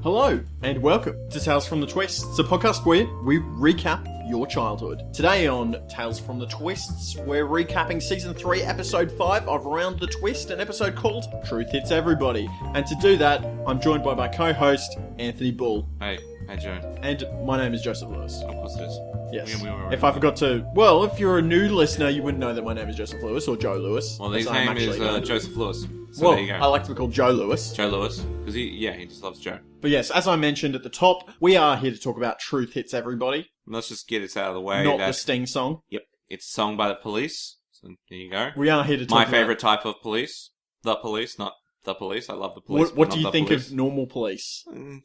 Hello, and welcome to Tales from the Twists, a podcast where we recap your childhood. Today on Tales from the Twists, we're recapping Season 3, Episode 5 of Around the Twist, an episode called Truth Hits Everybody. And to do that, I'm joined by my co-host, Anthony Bull. Hey Joe. And my name is Joseph Lewis. Of course it is. Yes. We if I forgot to... Well, if you're a new listener, you wouldn't know that my name is Joseph Lewis, or Joe Lewis. Well, his name is Joseph Lewis. So Well, there you go. I like to be called Joe Lewis. Joe Lewis. Because he just loves Joe. But yes, as I mentioned at the top, we are here to talk about Truth Hits Everybody. Let's just get this out of the way. Not the Sting song. Yep. It's sung by the police. So there you go. We are here to talk My about... favourite type of police. The police, not the police. I love the police. What do you think of normal police?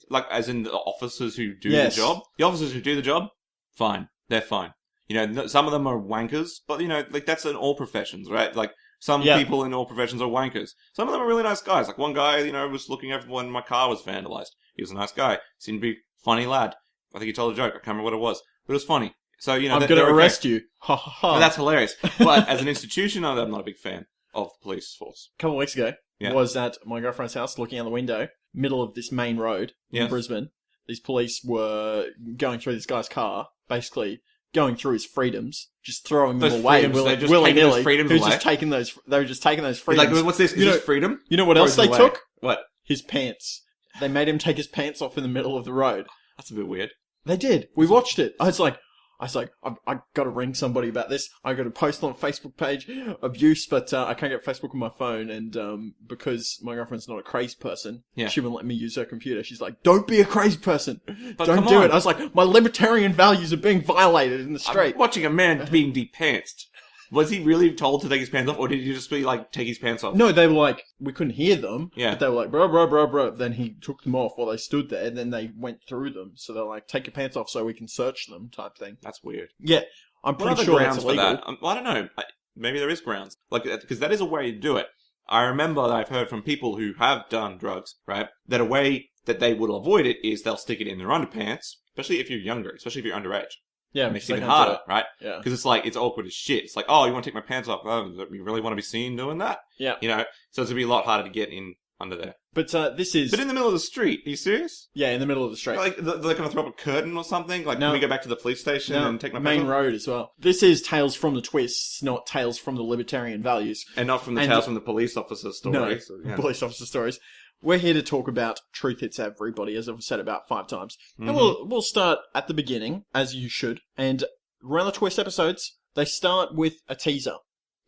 Like, as in the officers who do Yes. the job? The officers who do the job? Fine. They're fine. You know, some of them are wankers, but, you know, like, that's in all professions, right? Like, some people in all professions are wankers. Some of them are really nice guys. Like, one guy, you know, was looking over when my car was vandalized. He was a nice guy. Seemed to be a funny lad. I think he told a joke. I can't remember what it was. But it was funny. So, you know, I'm going to arrest you. Ha ha ha. No, that's hilarious. But as an institution, I'm not a big fan of the police force. A couple of weeks ago, Yeah. was at my girlfriend's house, looking out the window, middle of this main road in Yes. Brisbane. These police were going through this guy's car, basically going through his freedoms, just throwing them Those away freedoms, they're just willy taking those nilly. freedoms They were away? just taking those He's freedoms. like, what's this? Is this freedom? You know what else Throws it they away. took? What? His pants. They made him take his pants off in the middle of the road. That's a bit weird. They did. We watched it. I was like, I got to ring somebody about this. I got to post on a Facebook page abuse, but I can't get Facebook on my phone, and because my girlfriend's not a crazy person, she wouldn't let me use her computer. She's like, "Don't be a crazy person. But Don't come do on. it." I was like, "My libertarian values are being violated in the street." I'm watching a man being depantsed. Was he really told to take his pants off, or did he just be like, take his pants off? No, they were like, we couldn't hear them. Yeah. But they were like, bro. Then he took them off while they stood there, and then they went through them. So they're like, take your pants off so we can search them, type thing. That's weird. Yeah, I'm What pretty are the sure grounds that's for illegal. that? I don't know. Maybe there is grounds. Like, because that is a way to do it. I remember that I've heard from people who have done drugs, right, that a way that they will avoid it is they'll stick it in their underpants, especially if you're younger, especially if you're underage. Yeah, It makes it they even can't do harder, right? Yeah. Because it's like, it's awkward as shit. It's like, oh, you want to take my pants off? Oh, you really want to be seen doing that? Yeah. You know? So it's going to be a lot harder to get in under there. But this is... But in the middle of the street, are you serious? Yeah, in the middle of the street. Like, they're going to throw up a curtain or something? Like, No. can we go back to the police station and take my main pants off? road as well. This is Tales from the Twists, not Tales from the Libertarian Values. And not from the And- Tales from the Police Officer story. No, So, yeah. police officer stories. We're here to talk about Truth Hits Everybody, as I've said about 5 times. And Mm-hmm. we'll start at the beginning, as you should. And Around the Twist episodes, they start with a teaser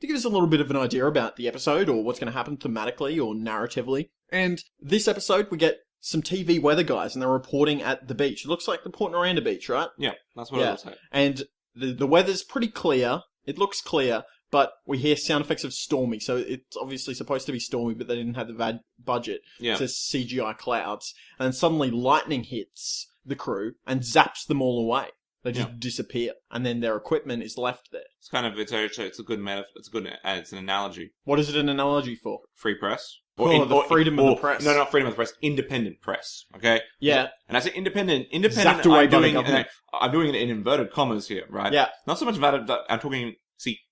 to give us a little bit of an idea about the episode or what's going to happen thematically or narratively. And this episode, we get some TV weather guys, and they're reporting at the beach. It looks like the Port Noranda beach, right? Yeah, that's what it looks like. And the weather's pretty clear. It looks clear, but we hear sound effects of stormy. So it's obviously supposed to be stormy, but they didn't have the budget Yeah. to CGI clouds. And then suddenly lightning hits the crew and zaps them all away. They just disappear, and then their equipment is left there. It's kind of, it's a good metaphor, it's an analogy. What is it an analogy for? Free press. The freedom of the press. No, not freedom of the press. Independent press. Okay? Yeah. And I say independent, Zapped away by the government. I'm doing it in inverted commas here, right? Yeah. Not so much about it, I'm talking,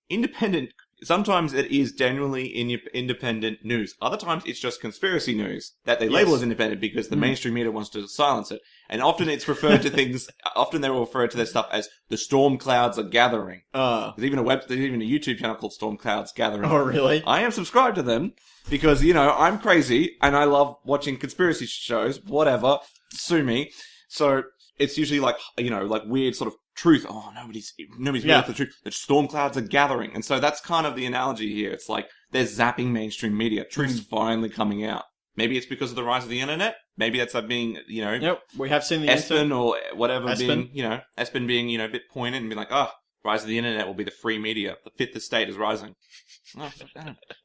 independent, sometimes it is genuinely independent news. Other times it's just conspiracy news that they label as independent because the mainstream media wants to silence it. And often it's referred to things, often they will refer to their stuff as the storm clouds are gathering. There's even a YouTube channel called Storm Clouds Gathering. Oh, really? I am subscribed to them because, you know, I'm crazy and I love watching conspiracy shows, whatever, sue me. So it's usually like, you know, like weird sort of truth. Oh, nobody's really for the truth. The storm clouds are gathering. And so that's kind of the analogy here. It's like they're zapping mainstream media. Truth's finally coming out. Maybe it's because of the rise of the internet. Maybe that's like being, you know, Yep, we have seen the Espen or whatever Espen. being, you know, Espen being, you know, a bit pointed and being like, oh, rise of the internet will be the free media. The fifth estate is rising. Oh,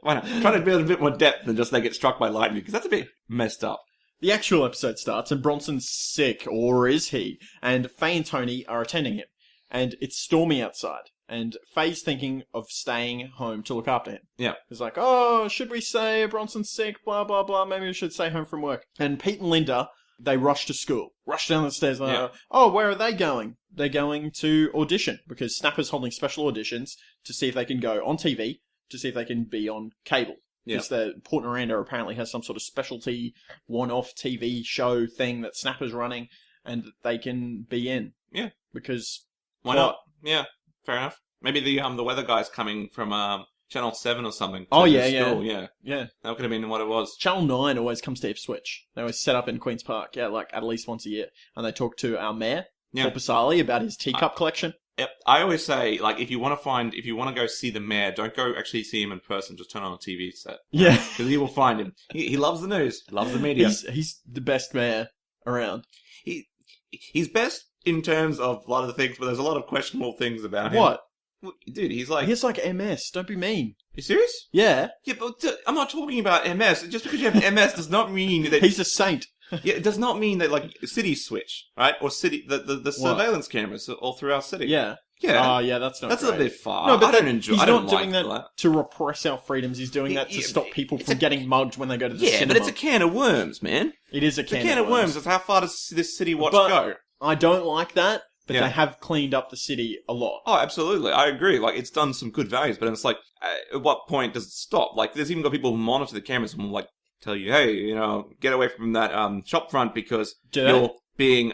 why not? Trying to build a bit more depth than just they get struck by lightning because that's a bit messed up. The actual episode starts, and Bronson's sick, or is he? And Faye and Tony are attending him. And it's stormy outside. And Faye's thinking of staying home to look after him. Yeah. He's like, oh, should we say Bronson's sick, blah, blah, blah, maybe we should stay home from work. And Pete and Linda, they rush to school. Rush down the stairs. Oh, where are they going? They're going to audition, because Snapper's holding special auditions to see if they can go on TV, to see if they can be on cable. Because Port Miranda apparently has some sort of specialty one-off TV show thing that Snapper's running, and they can be in. Yeah. Because... Why not? Yeah, fair enough. Maybe the weather guy's coming from Channel 7 or something. Oh, yeah. Yeah. That could have been what it was. Channel 9 always comes to Ipswich. They always set up in Queen's Park, like at least once a year. And they talk to our mayor, Paul Pasali, about his teacup collection. Yep. I always say, like, if you want to go see the mayor, don't go actually see him in person. Just turn on a TV set. Yeah. Because you will find him. He loves the news. He loves the media. He's the best mayor around. He's best in terms of a lot of the things, but there's a lot of questionable things about him. What? Dude, he's like... He has like MS. Don't be mean. You serious? Yeah. Yeah, but I'm not talking about MS. Just because you have MS does not mean that... He's a saint. Yeah, it does not mean that, like, cities switch, right? Or the surveillance cameras all through our city. Yeah. Yeah. Oh, yeah, that's not That's great. a bit far. No, but I don't enjoy. He's I don't not doing like that to repress our freedoms. He's doing that to stop people from getting mugged when they go to the cinema. Yeah, but it's a can of worms, man. It is a can of worms. It's how far does this city watch but go? I don't like that, but they have cleaned up the city a lot. Oh, absolutely. I agree. Like, it's done some good values, but it's like, at what point does it stop? Like, there's even got people who monitor the cameras and will, like, tell you, hey, get away from that shop front because you're being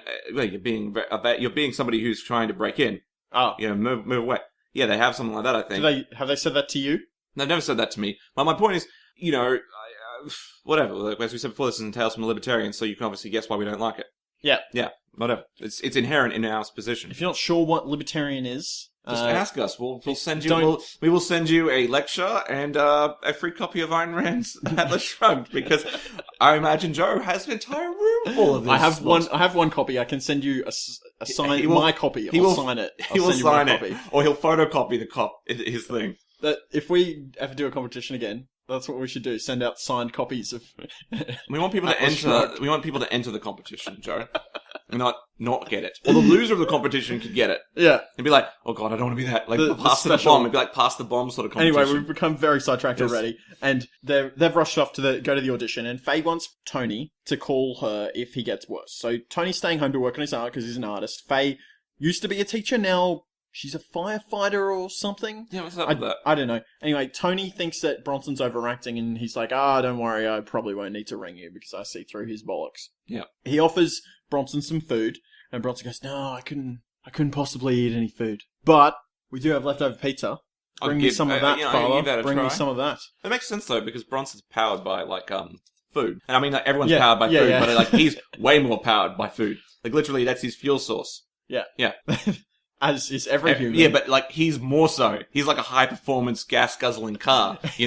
somebody who's trying to break in. Oh. Move away. Yeah, they have something like that, I think. Have they said that to you? They've never said that to me. But my point is, whatever. As we said before, this is in Tales from a Libertarian, so you can obviously guess why we don't like it. Yeah. Yeah, whatever. It's inherent in our position. If you're not sure what libertarian is... Just ask us. We'll send you. We will send you a lecture and a free copy of Ayn Rand's Atlas Shrugged, because I imagine Joe has an entire room full of this. I have one copy. I can send you a sign. My copy. I'll sign it. He will sign it, or he'll photocopy his thing. That if we ever do a competition again, that's what we should do. Send out signed copies of. We want people to enter. We want people to enter the competition, Joe. Not get it. Or the loser of the competition could get it. Yeah. And be like, oh god, I don't want to be that. Like, pass the bomb. It'd be like, pass the bomb sort of competition. Anyway, we've become very sidetracked already. And they've rushed off to go to the audition. And Faye wants Tony to call her if he gets worse. So Tony's staying home to work on his art because he's an artist. Faye used to be a teacher. Now she's a firefighter or something. Yeah, what's up with that? I don't know. Anyway, Tony thinks that Bronson's overacting and he's like, don't worry, I probably won't need to ring you because I see through his bollocks. Yeah. He offers Bronson some food. And Bronson goes, no, I couldn't possibly eat any food. But we do have leftover pizza. Bring me some of that, Father. Bring me some of that. It makes sense, though, because Bronson's powered by, food. And I mean, everyone's powered by food, but, he's way more powered by food. Like, literally, that's his fuel source. Yeah. Yeah. As is every human. Yeah, but, he's more so. He's like a high-performance, gas-guzzling car. He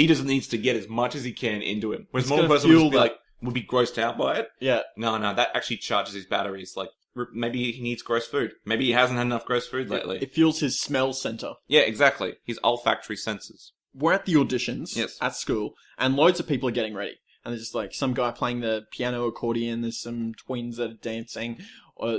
just needs to get as much as he can into him. Whereas more person would be grossed out by it. Yeah. No, that actually charges his batteries. Like, maybe he needs gross food. Maybe he hasn't had enough gross food lately. It fuels his smell center. Yeah, exactly. His olfactory senses. We're at the auditions at school, and loads of people are getting ready. And there's just, some guy playing the piano accordion, there's some twins that are dancing,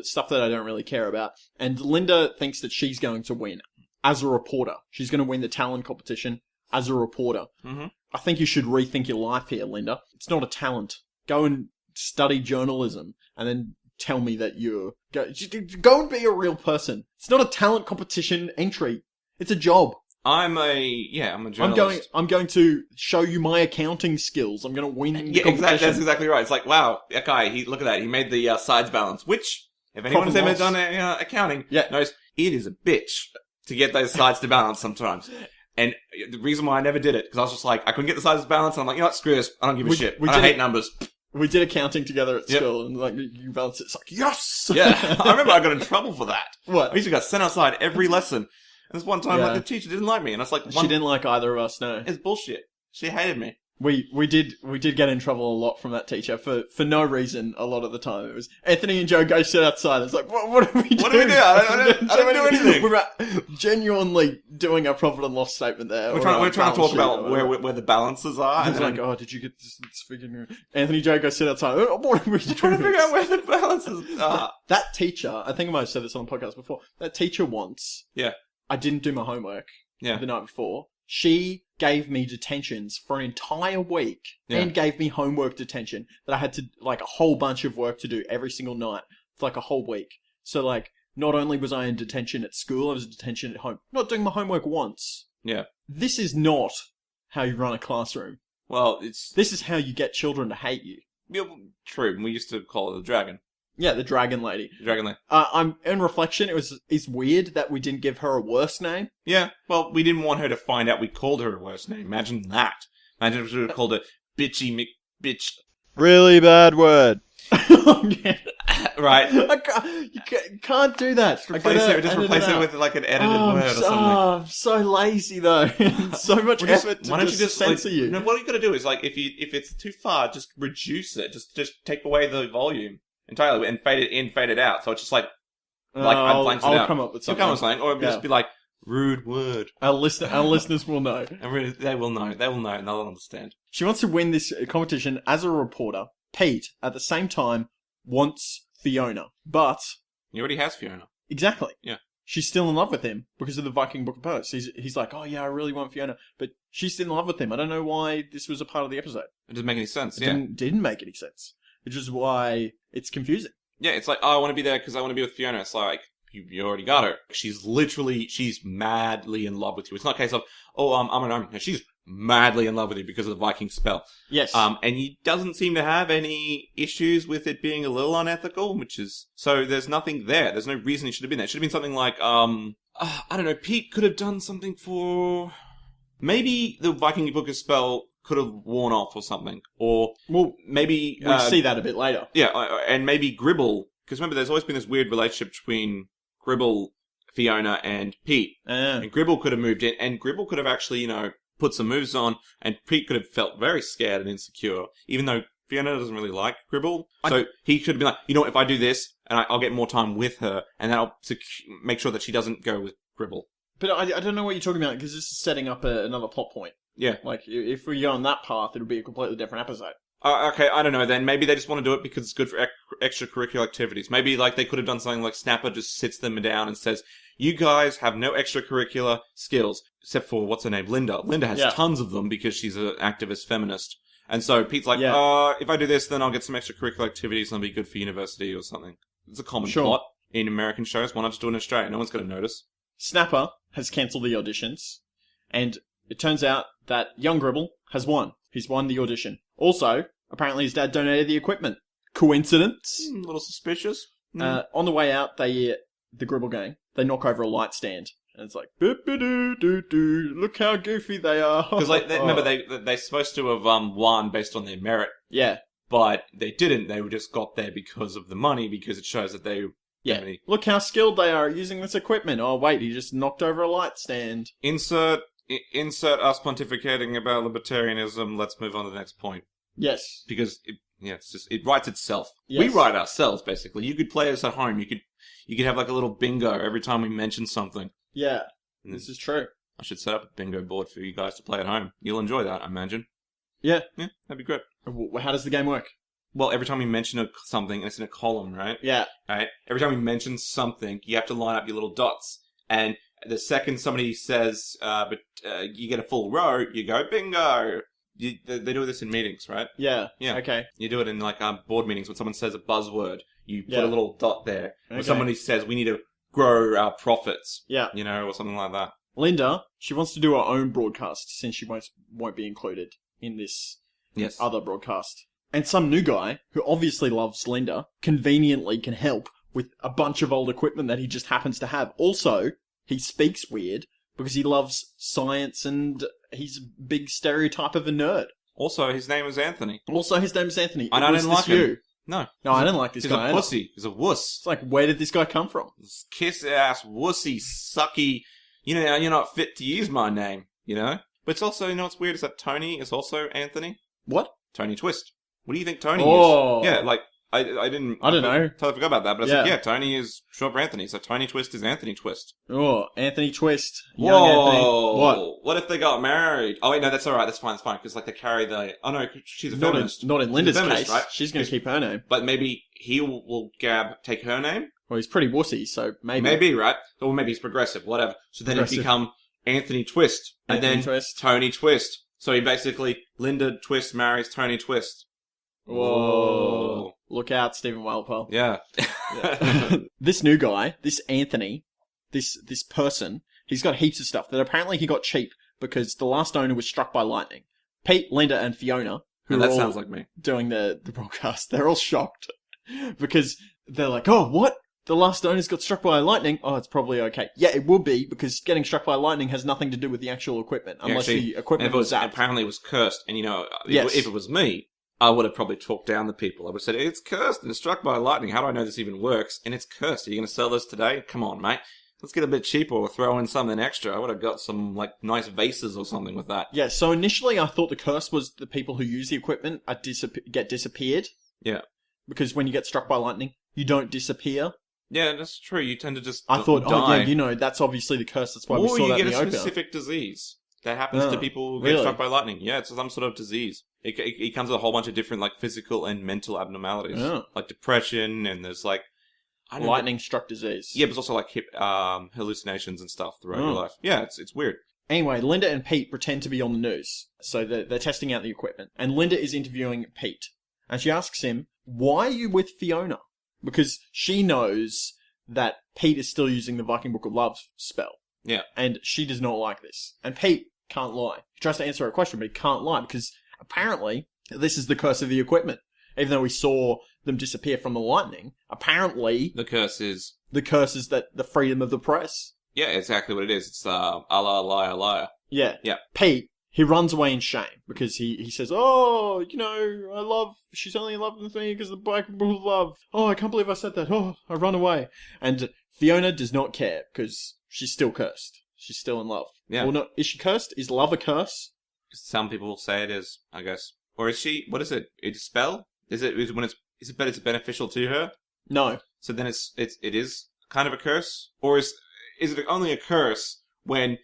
stuff that I don't really care about. And Linda thinks that she's going to win as a reporter. She's going to win the talent competition as a reporter. Mm-hmm. I think you should rethink your life here, Linda. It's not a talent. Go and study journalism, and then tell me that you're... Go and be a real person. It's not a talent competition entry. It's a job. I'm a journalist. I'm going to show you my accounting skills. I'm going to win the competition. Exactly. That's exactly right. It's like, wow, that guy, look at that. He made the sides balance, which, if anyone's ever done accounting, knows it is a bitch to get those sides to balance sometimes. And the reason why I never did it, because I was just like, I couldn't get the sides to balance, and I'm like, what, screw this. I don't give a shit. I hate numbers. We did accounting together at school, and you balance it. It's like, yes! Yeah, I remember I got in trouble for that. What? I used to get sent outside every lesson. And this one time, the teacher didn't like me, and I was like, she didn't like either of us. No, it's bullshit. She hated me. We did get in trouble a lot from that teacher for no reason. A lot of the time, it was Anthony and Joe go sit outside. It's like, what do we do? What do we do? I didn't do anything. We're genuinely doing a profit and loss statement there. We're trying to talk about where the balances are. And it's like, did you get this figure? Anthony and Joe go sit outside. What are we doing? Trying to figure out where the balances are. That teacher, I think I might have said this on the podcast before. That teacher once. Yeah. I didn't do my homework the night before. She gave me detentions for an entire week and gave me homework detention that I had to, a whole bunch of work to do every single night for, a whole week. So, not only was I in detention at school, I was in detention at home. Not doing my homework once. Yeah. This is not how you run a classroom. Well, it's... This is how you get children to hate you. Yeah, true. We used to call it the dragon. Yeah, the dragon lady. The dragon lady. I'm in reflection. It's weird that we didn't give her a worse name. Yeah, well, we didn't want her to find out we called her a worse name. Imagine that. Imagine if we would have called her Bitchy McBitch. Really bad word. Right. You can't do that. Just replace it with like an edited word or something. I'm so lazy though. So much effort to just censor you. No, what you got to do is like if it's too far, just reduce it. Just take away the volume entirely and fade it in, fade it out. So it's just like I'll blanks it out. come up with something. You'll come up with something, or just be like rude word. Our listeners will know. And they will know. They will know, and they'll understand. She wants to win this competition as a reporter. Pete, at the same time, wants Fiona, but He already has Fiona. exactly, Yeah. she's still in love with him because of the Viking Book of Posts. He's like, oh yeah, I really want Fiona, but she's still in love with him. I don't know why this was a part of the episode. It doesn't make any sense. It didn't make any sense, which is why it's confusing. Yeah, it's like, oh, I want to be there because I want to be with Fiona. It's like, you already got her. She's madly in love with you. It's not a case of, oh, I'm an army. No, she's madly in love with you because of the Viking spell. Yes. And he doesn't seem to have any issues with it being a little unethical, so there's nothing there. There's no reason he should have been there. It should have been something like, I don't know, Pete could have done something for... Maybe the Viking Book of Spell could have worn off or something. Or maybe... We'll see that a bit later. Yeah, and maybe Gribble, because remember, there's always been this weird relationship between Gribble, Fiona, and Pete. And Gribble could have moved in, and Gribble could have actually, put some moves on, and Pete could have felt very scared and insecure, even though Fiona doesn't really like Gribble. So he should have been like, if I do this, and I'll get more time with her, and that'll make sure that she doesn't go with Gribble. But I don't know what you're talking about, because this is setting up another plot point. Yeah. Like, if we go on that path, it'll be a completely different episode. Okay, I don't know then. Maybe they just want to do it because it's good for extracurricular activities. Maybe, they could have done something like Snapper just sits them down and says, you guys have no extracurricular skills, except for, what's her name, Linda. Linda has tons of them because she's an activist feminist. And so Pete's like, if I do this, then I'll get some extracurricular activities and it'll be good for university or something. It's a common plot in American shows. Why not just do it in Australia? No one's going to notice. Snapper has cancelled the auditions, and it turns out that young Gribble has won. He's won the audition. Also, apparently his dad donated the equipment. Coincidence? A little suspicious. On the way out, the Gribble gang, they knock over a light stand. And it's like, boop-a-doo-doo-doo, look how goofy they are. Because, remember, they're supposed to have won based on their merit. Yeah. But they didn't. They just got there because of the money, because it shows that they... Yeah. Look how skilled they are at using this equipment. Oh, wait, he just knocked over a light stand. Insert us pontificating about libertarianism. Let's move on to the next point. Yes. Because, it writes itself. Yes. We write ourselves, basically. You could play us at home. You could have like a little bingo every time we mention something. Yeah, this is true. I should set up a bingo board for you guys to play at home. You'll enjoy that, I imagine. Yeah. Yeah, that'd be great. How does the game work? Well, every time we mention something, and it's in a column, right? Yeah. Right? Every time we mention something, you have to line up your little dots. And the second somebody says, you get a full row, you go, bingo! They do this in meetings, right? Yeah. Yeah. Okay. You do it in, board meetings when someone says a buzzword. You put a little dot there. When somebody says, we need to grow our profits. Yeah. Or something like that. Linda, she wants to do her own broadcast, since she won't be included in this other broadcast. And some new guy, who obviously loves Linda, conveniently can help with a bunch of old equipment that he just happens to have. Also, he speaks weird because he loves science and he's a big stereotype of a nerd. Also, his name is Anthony. And I didn't like him. No, I didn't like this guy. He's a pussy. He's a wuss. It's like, where did this guy come from? This kiss-ass, wussy, sucky, you're not fit to use my name, But it's also, what's weird is that Tony is also Anthony. What? Tony Twist. What do you think Tony is? Yeah, I don't know. Totally forgot about that, but I said, Tony is short for Anthony, so Tony Twist is Anthony Twist. Oh, Anthony Twist. Young Anthony. What? What if they got married? Oh, wait, no, that's alright, that's fine, because, they carry the... Oh, no, she's a feminist. Not in Linda's case, right? She's going to keep her name. But maybe he will take her name? Well, he's pretty wussy, so maybe. Maybe, right? Or maybe he's progressive, whatever. So then it become Anthony Twist. And Twist. Tony Twist. So he basically, Linda Twist marries Tony Twist. Whoa. Look out, Stephen Walpole. Yeah. This new guy, this Anthony, this person, he's got heaps of stuff that apparently he got cheap because the last owner was struck by lightning. Pete, Linda, and Fiona, who And are that all sounds like me. doing the broadcast, they're all shocked because they're like, "Oh, what? The last owners got struck by lightning? Oh, it's probably okay." Yeah, it would be, because getting struck by lightning has nothing to do with the actual equipment, unless Actually, the equipment was zapped. apparently it was cursed, and Yes. if it was me, I would have probably talked down the people. I would have said, it's cursed and it's struck by lightning. How do I know this even works? And it's cursed. Are you going to sell this today? Come on, mate. Let's get a bit cheaper or throw in something extra. I would have got some, nice vases or something with that. Yeah, so initially I thought the curse was the people who use the equipment get disappeared. Yeah. Because when you get struck by lightning, you don't disappear. Yeah, that's true. You tend to just I thought, die. that's obviously the curse. That's why we Or saw you that get in a the opener. specific disease that happens to people who get really? struck by lightning. Yeah, it's some sort of disease. It comes with a whole bunch of different, physical and mental abnormalities. Yeah. Like depression, and there's, I don't know. Lightning-struck disease. Yeah, but it's also, hallucinations and stuff throughout your life. Yeah, it's weird. Anyway, Linda and Pete pretend to be on the news. So they're testing out the equipment. And Linda is interviewing Pete. And she asks him, "Why are you with Fiona?" Because she knows that Pete is still using the Viking Book of Love spell. Yeah. And she does not like this. And Pete can't lie. He tries to answer her question, but he can't lie because apparently this is the curse of the equipment. Even though we saw them disappear from the lightning, apparently The curse is... the curse is that the freedom of the press. Yeah, exactly what it is. It's, Allah, liar, liar. Yeah. Yeah. Pete, he runs away in shame because he says, "Oh, she's only in love with me because of the Viking Book of Love. Oh, I can't believe I said that. Oh, I run away." And Fiona does not care because she's still cursed. She's still in love. Yeah. Well, no, is she cursed? Is love a curse? Some people say it is, I guess. Or is she... What is it? It's a spell? Is it beneficial to her? No. So then it is kind of a curse? Or is it only a curse when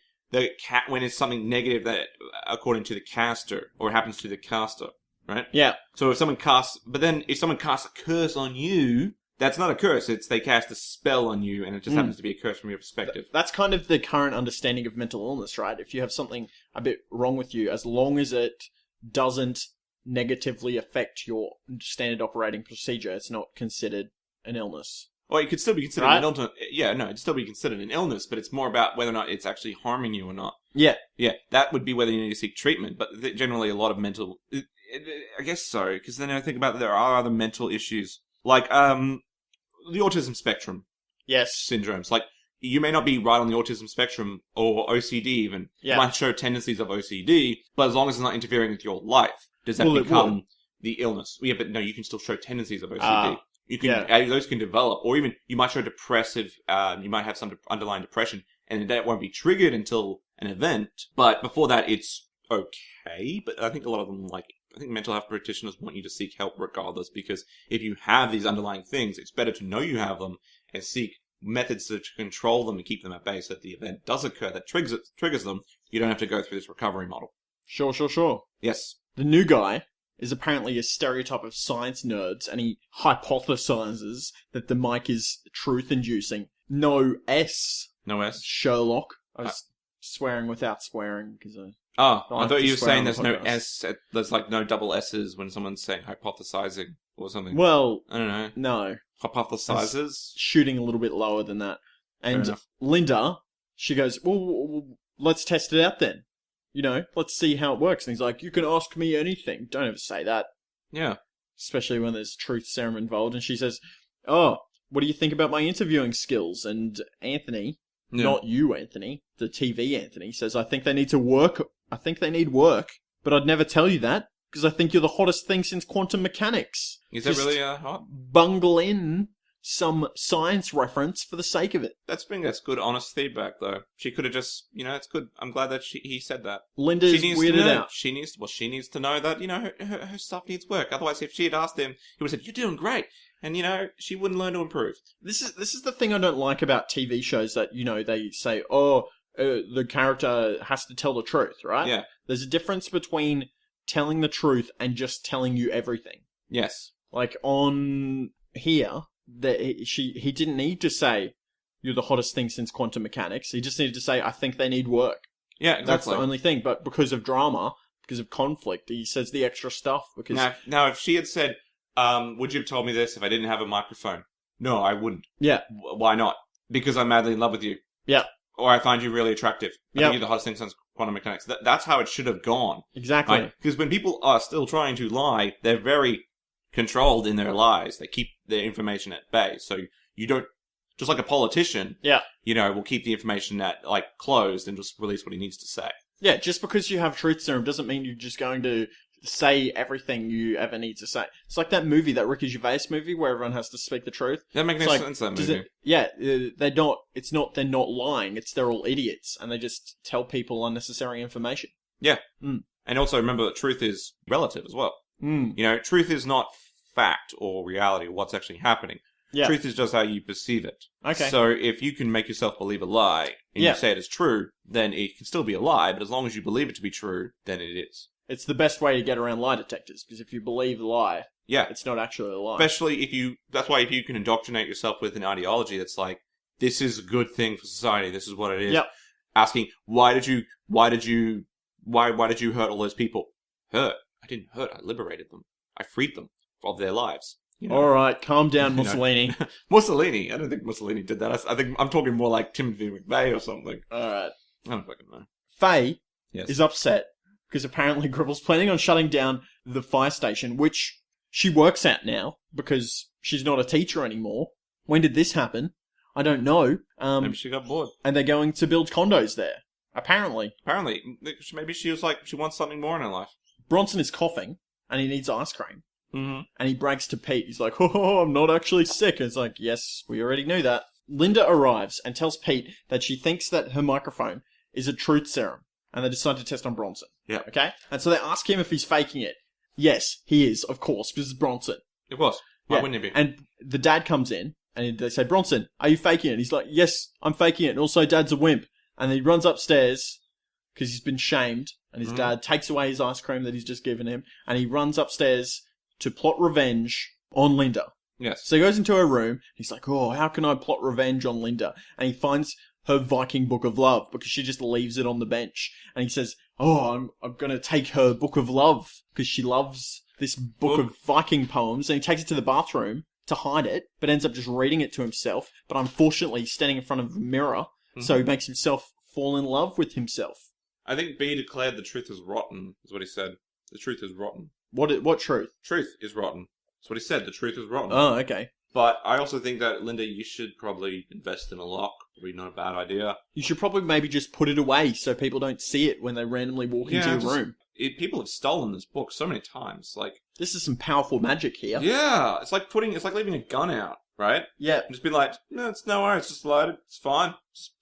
when it's something negative that, according to the caster, or happens to the caster, right? Yeah. So if someone casts a curse on you, that's not a curse. It's they cast a spell on you, and it just happens to be a curse from your perspective. That's kind of the current understanding of mental illness, right? If you have something a bit wrong with you, as long as it doesn't negatively affect your standard operating procedure, it's not considered an illness. Well, it could still be considered Right? an illness. Yeah, no, it'd still be considered an illness, but it's more about whether or not it's actually harming you or not. Yeah. Yeah, that would be whether you need to seek treatment, but generally a lot of mental... I guess so, because then I think about there are other mental issues, like the autism spectrum Yes. syndromes. Like, you may not be right on the autism spectrum, or OCD even. Yeah. You might show tendencies of OCD, but as long as it's not interfering with your life, does that Well, it become will. the illness? Yeah, but no, you can still show tendencies of OCD. You can, yeah. those can develop, or even you might show depressive, you might have some underlying depression, and that won't be triggered until an event, but before that it's okay, but I think a lot of them, I think mental health practitioners want you to seek help regardless, because if you have these underlying things, it's better to know you have them and seek methods to control them and keep them at bay, so that the event does occur that triggers them, you don't have to go through this recovery model. Sure. Yes. The new guy is apparently a stereotype of science nerds, and he hypothesizes that the mic is truth-inducing. No S. No S? Sherlock. I was swearing without swearing, because Oh, I I like thought to you were swear saying on the there's no podcast. S, there's no double S's when someone's saying hypothesizing or something. well, I don't know. no. Hypothesizes? Shooting a little bit lower than that. And enough. Linda, she goes, well, let's test it out then. Let's see how it works. And he's like, "You can ask me anything." Don't ever say that. Yeah. Especially when there's Truth Serum involved. And she says, "Oh, what do you think about my interviewing skills?" And Anthony, not you, Anthony, the TV Anthony, says, "I think they need to work. I think they need work. But I'd never tell you that, because I think you're the hottest thing since quantum mechanics." Is that Just really hot? bungle in some science reference for the sake of it. That's good, honest feedback, though. She could have just, it's good. I'm glad that he said that. Linda's She needs to weirded know. out. She needs to know that, her stuff needs work. Otherwise, if she had asked him, he would have said, "You're doing great." And, she wouldn't learn to improve. This is the thing I don't like about TV shows, that, they say, the character has to tell the truth, right? Yeah. There's a difference between telling the truth and just telling you everything. Yes. Like, on here, he didn't need to say, "You're the hottest thing since quantum mechanics." He just needed to say, "I think they need work." Yeah, exactly. That's the only thing. But because of drama, because of conflict, he says the extra stuff. Because Now, if she had said, "Would you have told me this if I didn't have a microphone?" No, I wouldn't. yeah, Why not? Because I'm madly in love with you. yeah, Or I find you really attractive. I Yep. think you're the hottest thing since quantum mechanics. That's how it should have gone. Exactly. Right? Because when people are still trying to lie, they're very controlled in their lies. They keep their information at bay. So you don't, just like a politician, Yeah. will keep the information closed and just release what he needs to say. Yeah, just because you have truth serum doesn't mean you're just going to say everything you ever need to say. It's like that movie, that Ricky Gervais movie, where everyone has to speak the truth. That makes no sense, that movie. They're not lying, they're all idiots, and they just tell people unnecessary information. Yeah. Mm. And also remember that truth is relative as well. Mm. Truth is not fact or reality or what's actually happening. Yeah. Truth is just how you perceive it. Okay. So if you can make yourself believe a lie and you say it is true, then it can still be a lie, but as long as you believe it to be true, then it is. It's the best way to get around lie detectors, because if you believe the lie, Yeah. it's not actually a lie. Especially that's why if you can indoctrinate yourself with an ideology that's like, this is a good thing for society, this is what it is. Yep. Asking, why did you hurt all those people? Hurt? I didn't hurt, I liberated them. I freed them of their lives. Alright, calm down, Mussolini. Mussolini? I don't think Mussolini did that. I think I'm talking more like Timothy McVeigh or something. Alright. I don't fucking know. Faye Yes. is upset because apparently Gribble's planning on shutting down the fire station, which she works at now because she's not a teacher anymore. When did this happen? I don't know. Maybe she got bored. And they're going to build condos there. Apparently. Apparently. Maybe she was like, she wants something more in her life. Bronson is coughing and he needs ice cream. Mm-hmm. And he brags to Pete. He's like, oh, I'm not actually sick. And it's like, yes, we already knew that. Linda arrives and tells Pete that she thinks that her microphone is a truth serum. And they decide to test on Bronson. Yeah. Okay? And so they ask him if he's faking it. Yes, he is, of course, because it's Bronson. Of course. Why Yeah. wouldn't it be? And the dad comes in and they say, Bronson, are you faking it? And he's like, yes, I'm faking it. And also, Dad's a wimp. And then he runs upstairs because he's been shamed. And his dad takes away his ice cream that he's just given him. And he runs upstairs to plot revenge on Linda. Yes. So he goes into her room. He's like, oh, how can I plot revenge on Linda? And he finds her Viking Book of Love because she just leaves it on the bench. And he says, oh, I'm going to take her Book of Love because she loves this book of Viking poems. And he takes it to the bathroom to hide it, but ends up just reading it to himself. But unfortunately, he's standing in front of a mirror. So he makes himself fall in love with himself. I think B declared the truth is rotten, is what he said. The truth is rotten. What truth? Truth is rotten. That's what he said. The truth is rotten. Oh, okay. But I also think that, Linda, you should probably invest in a lock. Probably not a bad idea. You should probably maybe just put it away so people don't see it when they randomly walk into your room. People have stolen this book so many times. Like, this is some powerful magic here. yeah, it's like leaving a gun out, right? Yeah. And just be like, no, it's no worries, just loaded, it's fine.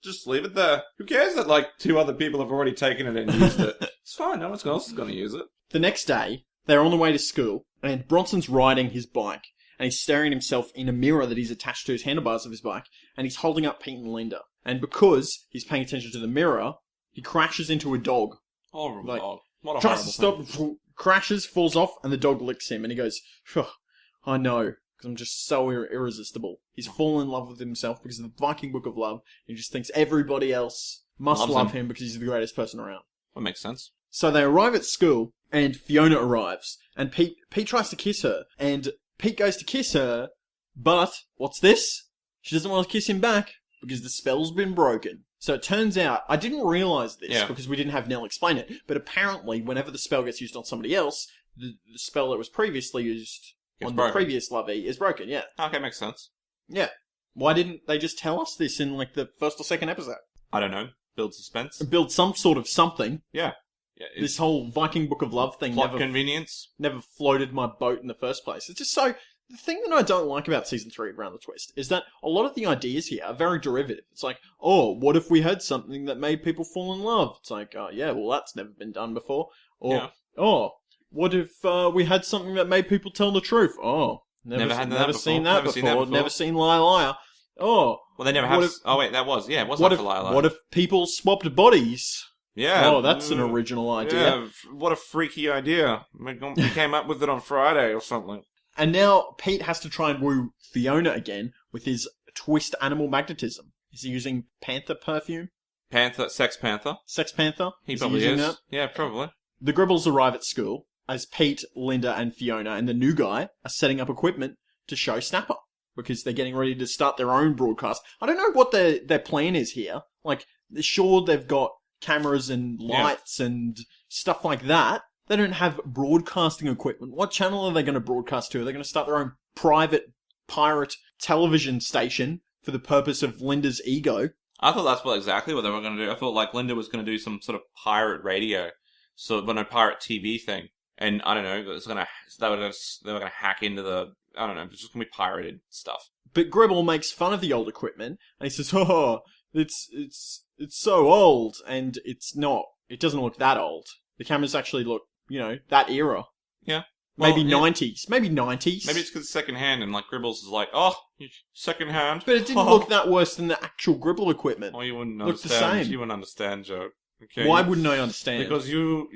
Just leave it there. Who cares that like 2 other people have already taken it and used it? It's fine, no one else is going to use it. The next day, they're on the way to school, and Bronson's riding his bike, and he's staring at himself in a mirror that he's attached to his handlebars of his bike, and he's holding up Pete and Linda. And because he's paying attention to the mirror, he crashes into a dog. Horrible Like, dog. What a Tries to horrible stop, crashes, falls off, and the dog licks him, and he goes, "Phew, I know, because I'm just so irresistible." He's fallen in love with himself because of the Viking Book of Love. He just thinks everybody else must Loves love him. him because he's the greatest person around. That makes sense. So they arrive at school, and Fiona arrives, and Pete tries to kiss her, and Pete goes to kiss her, but what's this? She doesn't want to kiss him back because the spell's been broken. So it turns out, I didn't realise this because we didn't have Nell explain it, but apparently whenever the spell gets used on somebody else, the spell that was previously used on the previous lovey is broken, yeah. Okay, makes sense. Yeah. Why didn't they just tell us this in like the first or second episode? I don't know. Build suspense. Build some sort of something. Yeah. This whole Viking Book of Love thing Plot convenience. never floated my boat in the first place. It's just so... The thing that I don't like about Season 3 of Round the Twist is that a lot of the ideas here are very derivative. It's like, oh, what if we had something that made people fall in love? It's like, oh, yeah, well, that's never been done before. Or, oh, what if we had something that made people tell the truth? Oh, never seen that before. Never seen Liar Liar. Oh. Well, they never have... Oh, wait, that was... Yeah, it was not for Liar Liar. What if people swapped bodies? Yeah. Oh, that's an original idea. Yeah, what a freaky idea. We came up with it on Friday or something. And now Pete has to try and woo Fiona again with his twist animal magnetism. Is he using panther perfume? Sex Panther. Sex Panther? He probably is. That? Yeah, probably. The Gribbles arrive at school as Pete, Linda, and Fiona and the new guy are setting up equipment to show Snapper because they're getting ready to start their own broadcast. I don't know what their plan is here. Like, sure, they've got cameras and lights and stuff like that. They don't have broadcasting equipment. What channel are they going to broadcast to? Are they going to start their own private pirate television station for the purpose of Linda's ego? I thought that's exactly what they were going to do. I thought like Linda was going to do some sort of pirate radio, pirate TV thing. And I don't know, they were going to hack into I don't know, it's just going to be pirated stuff. But Gribble makes fun of the old equipment, and he says, "Oh, it's so old," and it's not. It doesn't look that old. The cameras actually look, that era. Yeah. Maybe 90s. Maybe 90s. Maybe it's because it's secondhand, and like Gribbles is like, oh, secondhand. But it didn't look that worse than the actual Gribble equipment. Oh, you wouldn't Looked understand. the same. You wouldn't understand, Joe. Okay? Why wouldn't I understand? Because you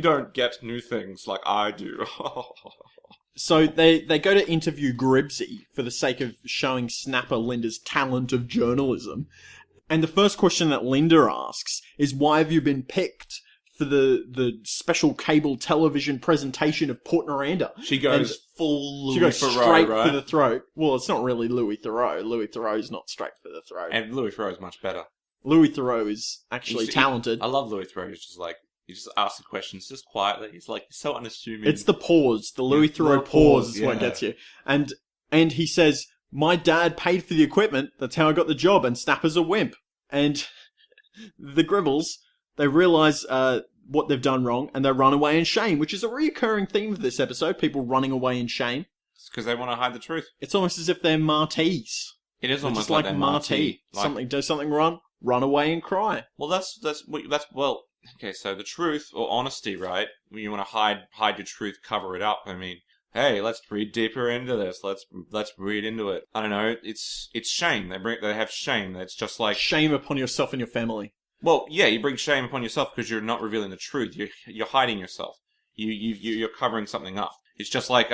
don't get new things like I do. So they go to interview Gribsy for the sake of showing Snapper Linda's talent of journalism. And the first question that Linda asks is, why have you been picked for the special cable television presentation of Port Noranda? She goes full Louis She goes Theroux, straight right? for the throat. Well, it's not really Louis Theroux. Louis Theroux's not straight for the throat. And Louis Theroux is much better. Louis Theroux is actually talented. I love Louis Theroux. He's just like, he just asks the questions just quietly. He's like, he's so unassuming. It's the pause. The Louis Theroux pause is what gets you. And he says, my dad paid for the equipment. That's how I got the job. And Snapper's a wimp. And the Gribbles, they realise what they've done wrong, and they run away in shame, which is a reoccurring theme of this episode. People running away in shame. It's because they want to hide the truth. It's almost as if they're martyrs. It is almost just like marty. Does something wrong, run away and cry. Well, that's okay. So the truth or honesty, right? When you want to hide your truth, cover it up. I mean, hey, let's read deeper into this. Let's read into it. I don't know. It's shame. They have shame. It's just like shame upon yourself and your family. Well, yeah, you bring shame upon yourself because you're not revealing the truth. You're hiding yourself. You're covering something up. It's just like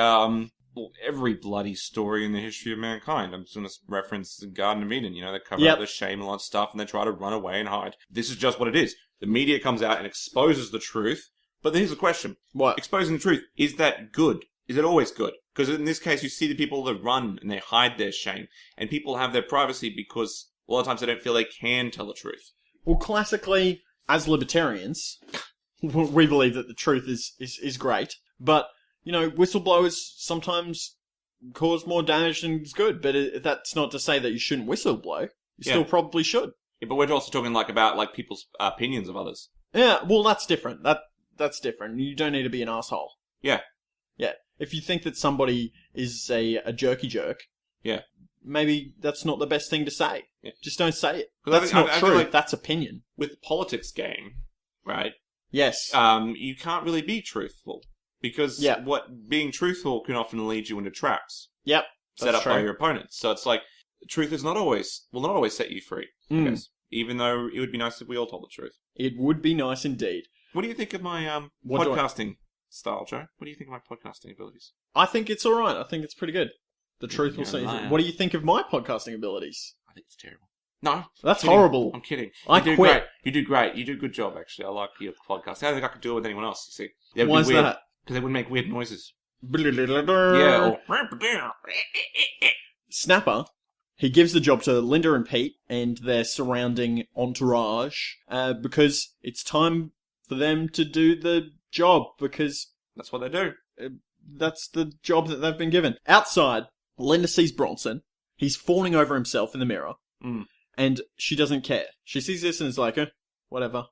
every bloody story in the history of mankind. I'm just going to reference the Garden of Eden. They cover up their shame and all that stuff, and they try to run away and hide. This is just what it is. The media comes out and exposes the truth. But then here's the question: what? Exposing the truth, is that good? Is it always good? Because in this case, you see the people that run and they hide their shame, and people have their privacy because a lot of times they don't feel they can tell the truth. Well, classically, as libertarians, we believe that the truth is great. But, whistleblowers sometimes cause more damage than is good. But that's not to say that you shouldn't whistleblow. You still probably should. Yeah, but we're also talking about people's opinions of others. Yeah, well, that's different. That's different. You don't need to be an asshole. Yeah. Yeah. If you think that somebody is a jerky jerk... Yeah. Maybe that's not the best thing to say. Yeah. Just don't say it. That's not true. Like, that's opinion. With the politics game, right? Yes. You can't really be truthful. Because being truthful can often lead you into traps. Yep. Set up by your opponents. So it's like, the truth will not always set you free, I guess. Even though it would be nice if we all told the truth. It would be nice indeed. What do you think of my podcasting style, Joe? What do you think of my podcasting abilities? I think it's alright. I think it's pretty good. The truth will set you free. What do you think of my podcasting abilities? I think it's terrible. No. That's horrible. I'm kidding. I quit. Great. You do great. You do a good job, actually. I like your podcast. I don't think I could do it with anyone else, you see. Why is that? Because they would make weird noises. Yeah. Snapper, he gives the job to Linda and Pete and their surrounding entourage because it's time for them to do the job because... That's what they do. That's the job that they've been given. Outside, Linda sees Bronson. He's fawning over himself in the mirror. And she doesn't care. She sees this and is like, whatever.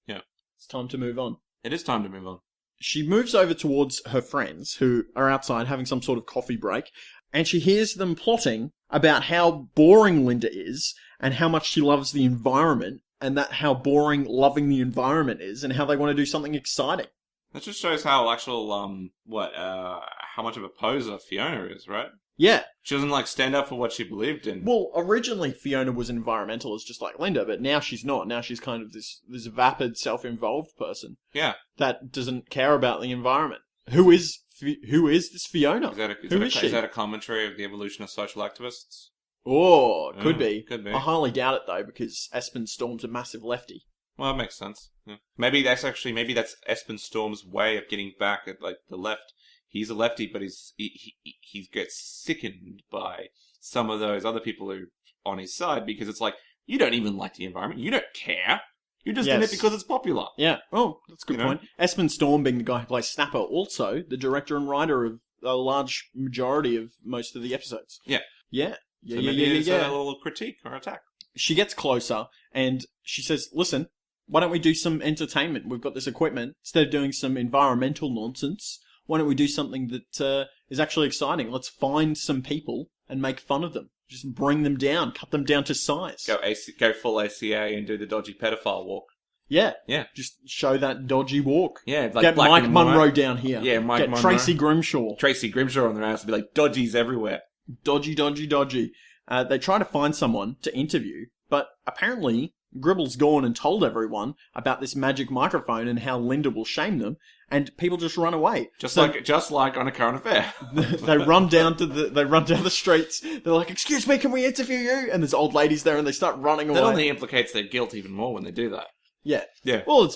Yeah. It's time to move on. It is time to move on. She moves over towards her friends who are outside having some sort of coffee break. And she hears them plotting about how boring Linda is and how much she loves the environment and that how boring loving the environment is and how they want to do something exciting. That just shows how actual, how much of a poser Fiona is, right? Yeah. She doesn't, stand up for what she believed in. Well, originally Fiona was an environmentalist just like Linda, but now she's not. Now she's kind of this vapid, self-involved person. Yeah. That doesn't care about the environment. Who is this Fiona? Is that a commentary of the evolution of social activists? Oh, could be. Could be. I highly doubt it, though, because Espen Storm's a massive lefty. Well, that makes sense. Yeah. Maybe that's Espen Storm's way of getting back at the left. He's a lefty, but he gets sickened by some of those other people who are on his side because it's like, you don't even like the environment. You don't care. You're just in Yes. it because it's popular. Yeah. Oh, that's a good You know? point. Esmond Storm being the guy who plays Snapper, also the director and writer of a large majority of most of the episodes. Yeah. Yeah. So Yeah, maybe yeah, it's yeah. a little critique or attack. She gets closer and she says, listen, why don't we do some entertainment? We've got this equipment. Instead of doing some environmental nonsense, why don't we do something that is actually exciting? Let's find some people and make fun of them. Just bring them down, cut them down to size. Go full ACA and do the dodgy pedophile walk. Yeah. Yeah. Just show that dodgy walk. Yeah, like Get black Mike and white. Munro down here. Yeah, Mike Get Munro. Tracy Grimshaw. Tracy Grimshaw on their ass and be like, dodgies everywhere. Dodgy, dodgy, dodgy. They try to find someone to interview, but apparently Gribbles gone and told everyone about this magic microphone and how Linda will shame them, and people just run away. Just So like on a current affair. they run down the streets. They're like, "Excuse me, can we interview you?" And there's old ladies there, and they start running away. That only implicates their guilt even more when they do that. Yeah, Yeah. Well,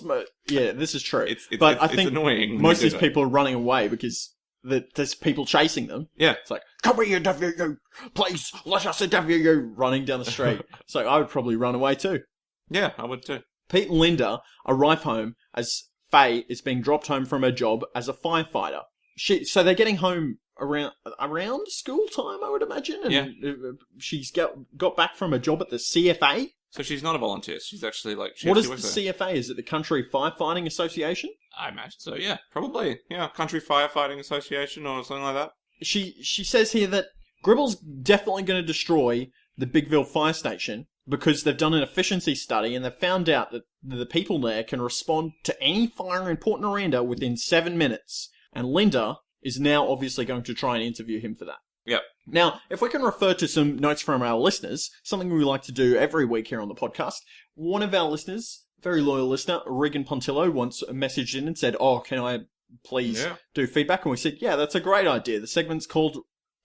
this is true. But I think annoying. when most of they these do people are running away because there's people chasing them. Yeah. It's like, come here, interview, please, let us interview you, running down the street. So I would probably run away too. that. Yeah, I would too. Pete and Linda arrive home as Faye is being dropped home from her job as a firefighter. So they're getting home around school time, I would imagine. And she's got back from her job at the CFA. So she's not a volunteer. She's actually like... What is the CFA? Is it the Country Firefighting Association? I imagine so, yeah. Probably. Yeah, Country Firefighting Association or something like that. She says here that Gribbles definitely going to destroy the Bigville fire station because they've done an efficiency study and they've found out that the people there can respond to any fire in Port Noranda within 7 minutes. And Linda is now obviously going to try and interview him for that. Yep. Now, if we can refer to some notes from our listeners, something we like to do every week here on the podcast, one of our listeners, very loyal listener, Regan Pontillo, once messaged in and said, "Oh, can I please do feedback?" And we said, yeah, that's a great idea. The segment's called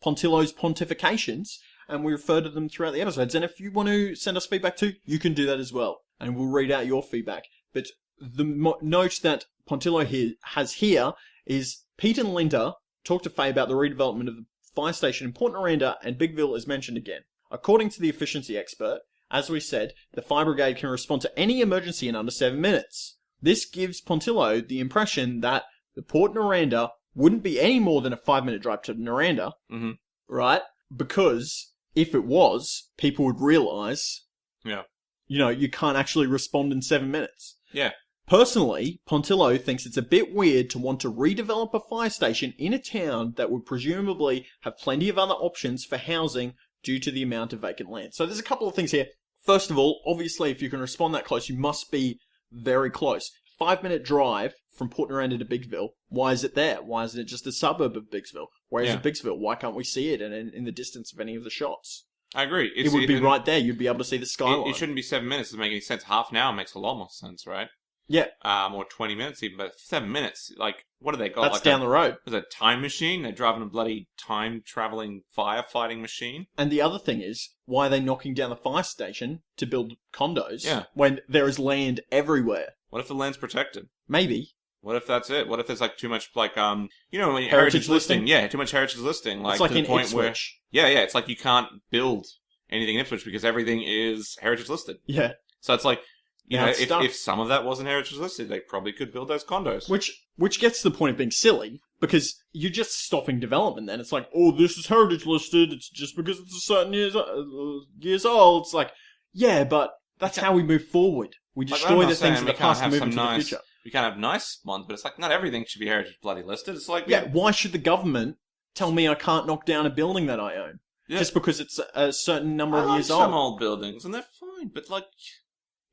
Pontillo's Pontifications, and we refer to them throughout the episodes. And if you want to send us feedback too, you can do that as well. And we'll read out your feedback. But the note that Pontillo has here is Pete and Linda talk to Faye about the redevelopment of the fire station in Port Noranda, and Bigville is mentioned again. According to the efficiency expert, as we said, the fire brigade can respond to any emergency in under 7 minutes. This gives Pontillo the impression that the Port Noranda wouldn't be any more than a 5-minute drive to Noranda, right? Because if it was, people would realise, you can't actually respond in 7 minutes. Yeah. Personally, Pontillo thinks it's a bit weird to want to redevelop a fire station in a town that would presumably have plenty of other options for housing due to the amount of vacant land. So there's a couple of things here. First of all, obviously, if you can respond that close, you must be very close. 5-minute drive from Port Noranda to Bigville. Why is it there? Why isn't it just a suburb of Biggsville? Where is it Biggsville? Why can't we see it in the distance of any of the shots? I agree. It would be right there. You'd be able to see the skyline. It shouldn't be 7 minutes. It doesn't make any sense. Half an hour makes a lot more sense, right? Yeah. Or 20 minutes even, but 7 minutes, like, what do they got? That's like down the road. Is it a time machine? They're driving a bloody time-traveling firefighting machine? And the other thing is, why are they knocking down the fire station to build condos when there is land everywhere? What if the land's protected? Maybe. What if that's it? What if there's like too much like when heritage listing? Yeah, too much heritage listing. Like It's like to the in point Ipswich. where it's like you can't build anything in Ipswich because everything is heritage listed. Yeah. So it's like If some of that wasn't heritage listed, they probably could build those condos. Which gets to the point of being silly, because you're just stopping development then. It's like, oh, this is heritage listed, it's just because it's a certain years old. It's like, yeah, but that's how we move forward. We destroy the things of the past and move into the future. We can't have nice ones, but it's like, not everything should be heritage bloody listed. It's like... Yeah, why should the government tell me I can't knock down a building that I own? Yeah. Just because it's a certain number of years old. some old buildings, and they're fine, but like...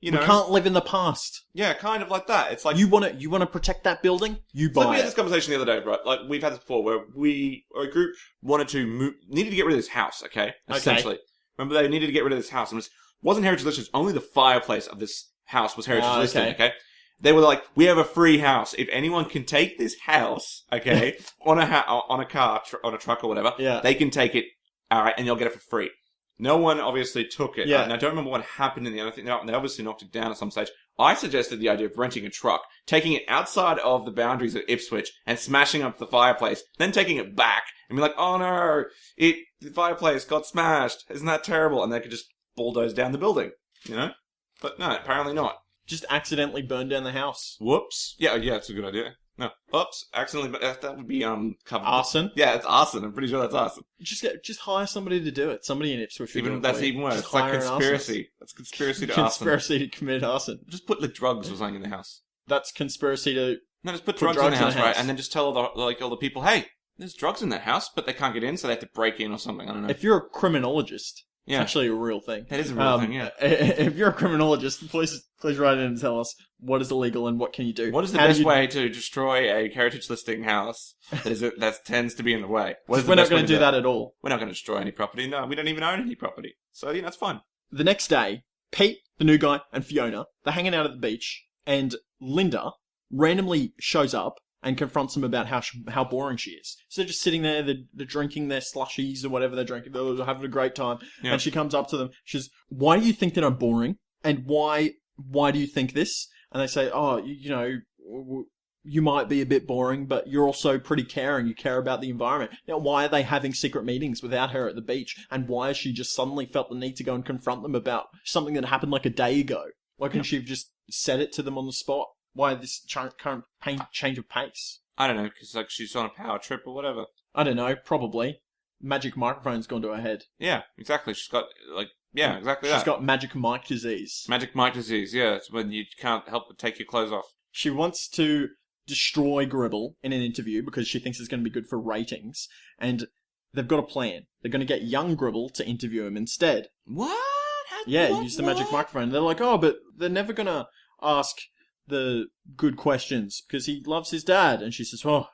We can't live in the past. Yeah, kind of like that. It's like you want to protect that building. You buy. We had this conversation the other day, right? Like we've had this before, where a group needed to get rid of this house. Okay, essentially. Remember, they needed to get rid of this house, and it wasn't heritage listed. Only the fireplace of this house was heritage listed. Okay, they were like, we have a free house. If anyone can take this house, okay, on a car, on a truck or whatever, they can take it. All right, and they'll get it for free. No one obviously took it. And I don't remember what happened in the other thing. They obviously knocked it down at some stage. I suggested the idea of renting a truck, taking it outside of the boundaries of Ipswich and smashing up the fireplace, then taking it back and be like, oh no, the fireplace got smashed. Isn't that terrible? And they could just bulldoze down the building, But no, apparently not. Just accidentally burn down the house. Whoops. Yeah, that's a good idea. No. Oops. Accidentally, but that would be, covered. Arson? Yeah, it's arson. I'm pretty sure that's arson. Just hire somebody to do it. Somebody in Ipswich. That's even worse. Just It's like hire an conspiracy. That's conspiracy to arson. Conspiracy to commit arson. Just put drugs or something in the house. That's conspiracy to... No, just put drugs in the house, right? And then just tell all the people, hey, there's drugs in that house, but they can't get in, so they have to break in or something. I don't know. If you're a criminologist, yeah. It's actually a real thing. That is a real thing, yeah. If you're a criminologist, please write in and tell us what is illegal and what can you do. What is the best way to destroy a heritage listing house that tends to be in the way? We're not going to do that at all. We're not going to destroy any property. No, we don't even own any property. So, it's fine. The next day, Pete, the new guy, and Fiona, they're hanging out at the beach, and Linda randomly shows up and confronts them about how boring she is. So they're just sitting there, they're drinking their slushies or whatever they're drinking, they're having a great time, and she comes up to them, she says, why do you think that I'm boring? And why do you think this? And they say, oh, you might be a bit boring, but you're also pretty caring, you care about the environment. Now, why are they having secret meetings without her at the beach? And why has she just suddenly felt the need to go and confront them about something that happened like a day ago? Why couldn't she have just said it to them on the spot? Why this current change of pace? I don't know, because she's on a power trip or whatever. I don't know, probably. Magic microphone's gone to her head. Yeah, exactly. She's got, exactly that. She's got magic mic disease. Magic mic disease, yeah. It's when you can't help but take your clothes off. She wants to destroy Gribble in an interview because she thinks it's going to be good for ratings. And they've got a plan. They're going to get young Gribble to interview him instead. What? Use the magic microphone. They're like, oh, but they're never going to ask the good questions because he loves his dad. And she says, well,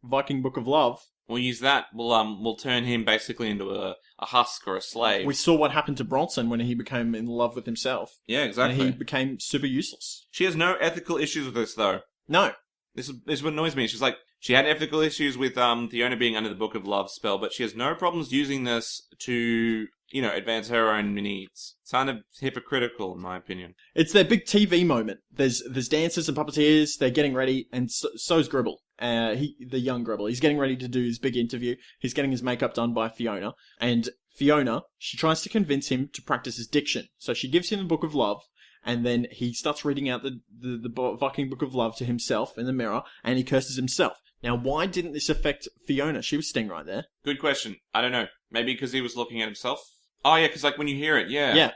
Viking Book of Love. We'll use that. We'll turn him basically into a husk or a slave. We saw what happened to Bronson when he became in love with himself. Yeah, exactly. And he became super useless. She has no ethical issues with this, though. No. This is what annoys me. She's like, she had ethical issues with Fiona being under the Book of Love spell, but she has no problems using this to, advance her own needs. It's kind of hypocritical, in my opinion. It's their big TV moment. There's dancers and puppeteers. They're getting ready, and so's Gribble. The young Gribble. He's getting ready to do his big interview. He's getting his makeup done by Fiona, and Fiona, she tries to convince him to practice his diction. So she gives him the Book of Love, and then he starts reading out the Viking Book of Love to himself in the mirror, and he curses himself. Now, why didn't this affect Fiona? She was sitting right there. Good question. I don't know. Maybe because he was looking at himself? Oh, yeah, because when you hear it, yeah.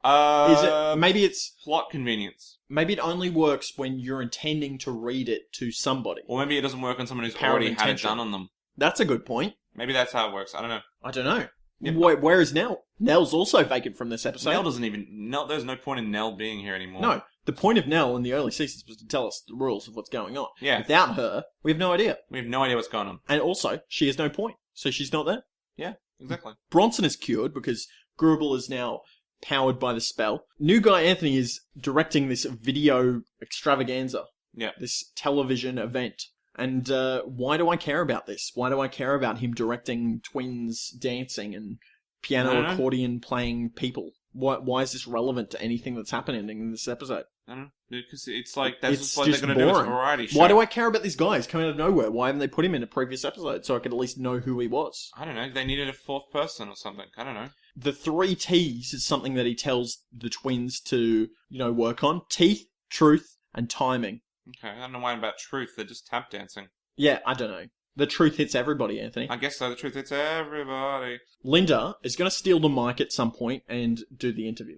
Yeah. Maybe it's plot convenience. Maybe it only works when you're intending to read it to somebody. Or maybe it doesn't work on someone who's Power already of had it intention. done on them. That's a good point. Maybe that's how it works. I don't know. I don't know. Yep. Where is Nell? Nell's also vacant from this episode. There's no point in Nell being here anymore. No. The point of Nell in the early seasons was to tell us the rules of what's going on. Yeah. Without her, we have no idea. We have no idea what's going on. And also, she has no point. So she's not there. Yeah, exactly. Bronson is cured because Gribble is now powered by the spell. New guy Anthony is directing this video extravaganza. Yeah. This television event. And why do I care about this? Why do I care about him directing twins dancing and piano accordion playing people? Why is this relevant to anything that's happening in this episode? I don't know. Because it's like, that's It's just what they're going to do. It's a variety show. Why do I care about these guys coming out of nowhere? Why haven't they put him in a previous episode so I could at least know who he was? I don't know. They needed a fourth person or something. I don't know. The 3 T's is something that he tells the twins to, work on. Teeth, truth, and timing. Okay, I don't know why about truth. They're just tap dancing. Yeah, I don't know. The truth hits everybody, Anthony. I guess so. The truth hits everybody. Linda is going to steal the mic at some point and do the interview.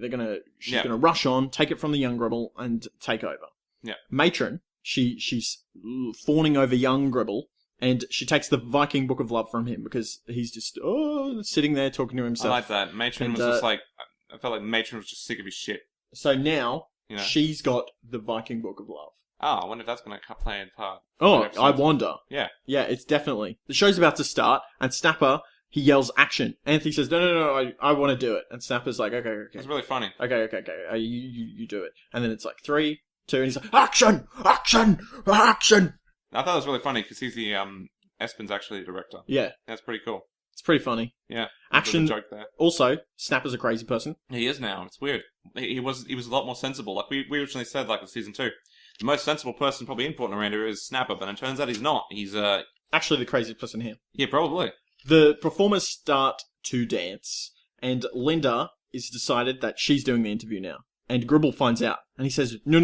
She's going to rush on, take it from the young Gribble, and take over. Yeah. Matron, she's fawning over young Gribble, and she takes the Viking Book of Love from him because he's just sitting there talking to himself. I like that. Matron was just like, I felt like Matron was just sick of his shit. So now she's got the Viking Book of Love. Oh, I wonder if that's going to play a part. Oh, I wonder. Yeah. Yeah, it's definitely. The show's about to start, and Snapper, he yells action. Anthony says, no, I want to do it. And Snapper's like, okay. It's really funny. Okay. You do it. And then it's like 3, 2, and he's like, action! Action! Action! I thought it was really funny because he's the, Espen's actually the director. Yeah. That's pretty cool. It's pretty funny. Yeah. Action. Joke there. Also, Snapper's a crazy person. He is now. It's weird. He was a lot more sensible. Like we originally said, like in season 2. The most sensible person probably in Port Noranda is Snapper, but it turns out he's not. He's, actually the craziest person here. Yeah, probably. The performers start to dance, and Linda is decided that she's doing the interview now. And Gribble finds out, And he says, no.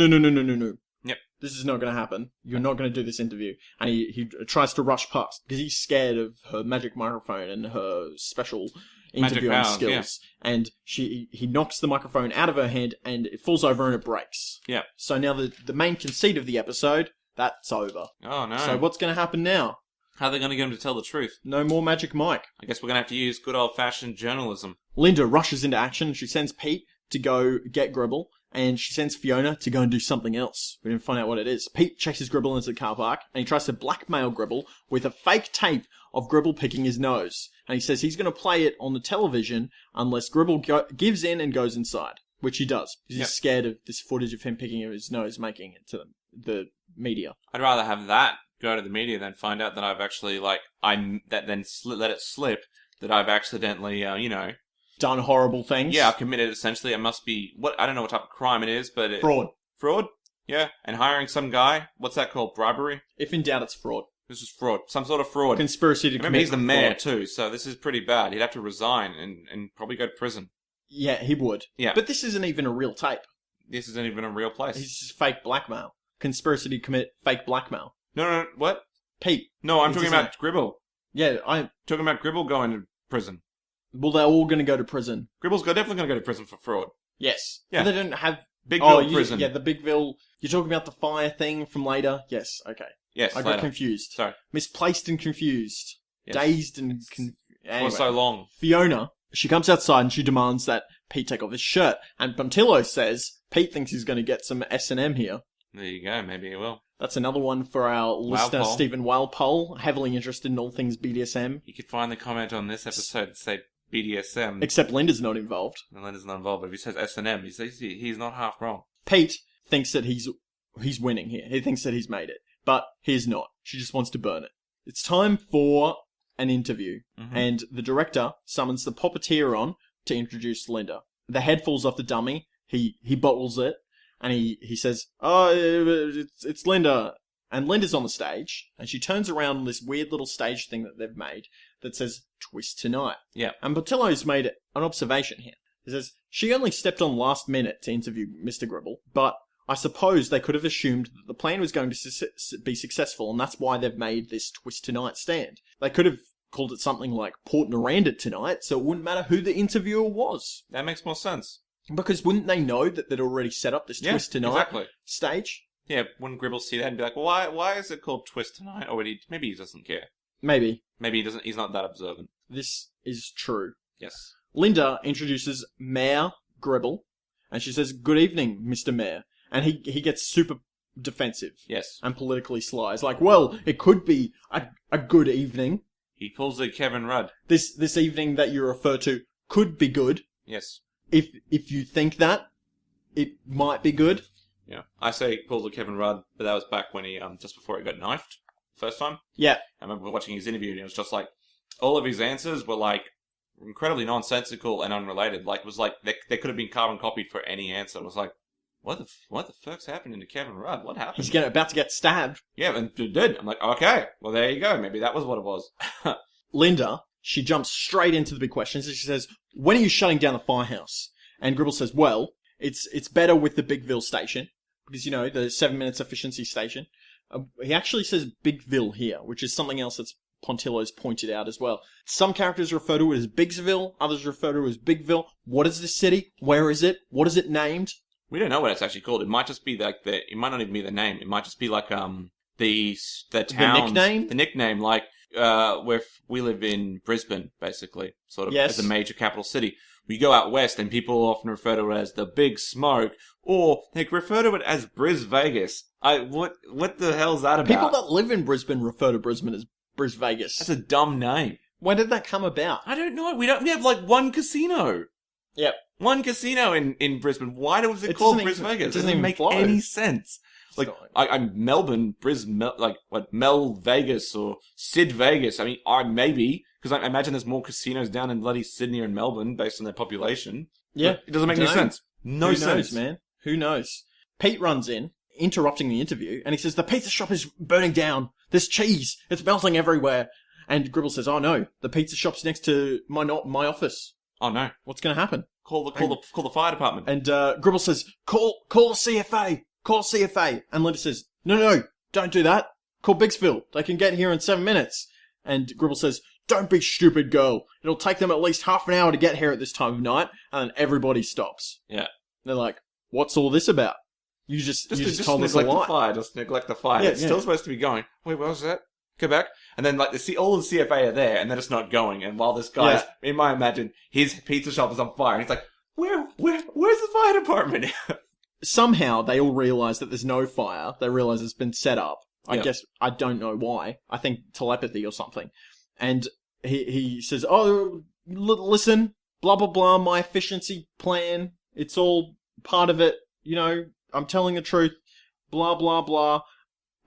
Yep. This is not going to happen. You're not going to do this interview. And he tries to rush past because he's scared of her magic microphone and her special interviewing powers, skills. Yeah. And he knocks the microphone out of her hand and it falls over and it breaks. Yeah. So now the main conceit of the episode, that's over. Oh, no. So what's going to happen now? How are they going to get him to tell the truth? No more Magic Mike. I guess we're going to have to use good old-fashioned journalism. Linda rushes into action. She sends Pete to go get Gribble, and she sends Fiona to go and do something else. We didn't find out what it is. Pete chases Gribble into the car park, and he tries to blackmail Gribble with a fake tape of Gribble picking his nose. And he says he's going to play it on the television unless Gribble gives in and goes inside, which he does. He's scared of this footage of him picking his nose making it to the media. I'd rather have that go to the media than find out that I've actually, let it slip that I've accidentally, done horrible things. Yeah, I've committed, essentially. It must be, I don't know what type of crime it is, but... Fraud. Fraud? Yeah. And hiring some guy, what's that called? Bribery? If in doubt, it's fraud. This is fraud. Some sort of fraud. Conspiracy to commit Remember, he's the mayor, fraud. too, so this is pretty bad. He'd have to resign and probably go to prison. Yeah, he would. Yeah. But this isn't even a real tape. This isn't even a real place. It's just fake blackmail. Conspiracy to commit fake blackmail. No, what? Pete. No, I'm talking about Gribble. Yeah, Talking about Gribble going to prison. Well, they're all going to go to prison. Gribble's definitely going to go to prison for fraud. Yes. Yeah. But they don't have... Bigville prison. Yeah, the Bigville... You're talking about the fire thing from later? Yes, okay. Yes, I got confused. Sorry. Misplaced and confused. Yes. Dazed and anyway. For so long. Fiona, she comes outside and she demands that Pete take off his shirt. And Pontillo says Pete thinks he's going to get some S&M here. There you go, maybe he will. That's another one for our listener, Walpole. Stephen Walpole, heavily interested in all things BDSM. You could find the comment on this episode and say BDSM. Except Linda's not involved. And Linda's not involved, but if he says S&M, he's not half wrong. Pete thinks that he's winning here. He thinks that he's made it. But he's not. She just wants to burn it. It's time for an interview. Mm-hmm. And the director summons the puppeteer on to introduce Linda. The head falls off the dummy. He bottles it. And he says, oh, it's Linda. And Linda's on the stage. And she turns around on this weird little stage thing that they've made that says, Twist Tonight. Yeah. And Botello's made an observation here. He says, she only stepped on last minute to interview Mr. Gribble, but I suppose they could have assumed that the plan was going to be successful, and that's why they've made this Twist Tonight stand. They could have called it something like Port Around It Tonight, so it wouldn't matter who the interviewer was. That makes more sense. Because wouldn't they know that they'd already set up this Twist Tonight stage? Yeah, wouldn't Gribble see that and be like, well, why is it called Twist Tonight? Or maybe he doesn't care. Maybe. Maybe he's not that observant. This is true. Yes. Linda introduces Mayor Gribble, and she says, good evening, Mr. Mayor. And he gets super defensive. Yes. And politically sly. It's like, well, it could be a good evening. He pulls a Kevin Rudd. This evening that you refer to could be good. Yes. If you think that, it might be good. Yeah. I say he pulls a Kevin Rudd, but that was back when he, just before he got knifed. First time. Yeah. I remember watching his interview and it was just like, all of his answers were like, incredibly nonsensical and unrelated. Like, it was like, they could have been carbon copied for any answer. It was like, what the fuck's happening to Kevin Rudd? What happened? He's about to get stabbed. Yeah, and it did. I'm like, okay, well, there you go. Maybe that was what it was. Linda, she jumps straight into the big questions. She says, when are you shutting down the firehouse? And Gribble says, well, it's better with the Bigville station. Because, the 7 minutes efficiency station. He actually says Bigville here, which is something else that's Pontillo's pointed out as well. Some characters refer to it as Bigsville. Others refer to it as Bigville. What is this city? Where is it? What is it named? We don't know what it's actually called. It might just be like it might not even be the name. It might just be like the town. The nickname? The nickname, like where we live in Brisbane, basically, sort of as a major capital city. We go out west, and people often refer to it as the Big Smoke, or they refer to it as Bris Vegas. What the hell's that about? People that live in Brisbane refer to Brisbane as Bris Vegas. That's a dumb name. When did that come about? I don't know. We have like one casino. Yep. One casino in Brisbane. Why was it called Bris Vegas? It doesn't even make flow. any sense. Like, I'm Melbourne, Mel Vegas or Sid Vegas. I mean, maybe, because I imagine there's more casinos down in bloody Sydney and Melbourne based on their population. Yeah. But it doesn't make any sense. No sense. Who knows, man? Who knows? Pete runs in, interrupting the interview, and he says, the pizza shop is burning down. There's cheese. It's melting everywhere. And Gribble says, oh no, the pizza shop's next to my office. Oh no. What's going to happen? Call the fire department. And Gribbles says, call CFA. Call CFA. And Linda says, no, don't do that. Call Bixville. They can get here in 7 minutes. And Gribbles says, don't be stupid, girl. It'll take them at least half an hour to get here at this time of night. And then everybody stops. Yeah. They're like, what's all this about? You just told us a neglect lie. the fire. Just neglect the fire. Yeah, It's still supposed to be going. Wait, what was that? Go back. And then, like, all of the CFA are there, and they're just not going. And while this guy's, in my imagine, his pizza shop is on fire. And he's like, where's the fire department? Somehow, they all realise that there's no fire. They realise it's been set up. I guess, I don't know why. I think telepathy or something. And he says, listen, blah, blah, blah, my efficiency plan. It's all part of it. You know, I'm telling the truth. Blah, blah, blah.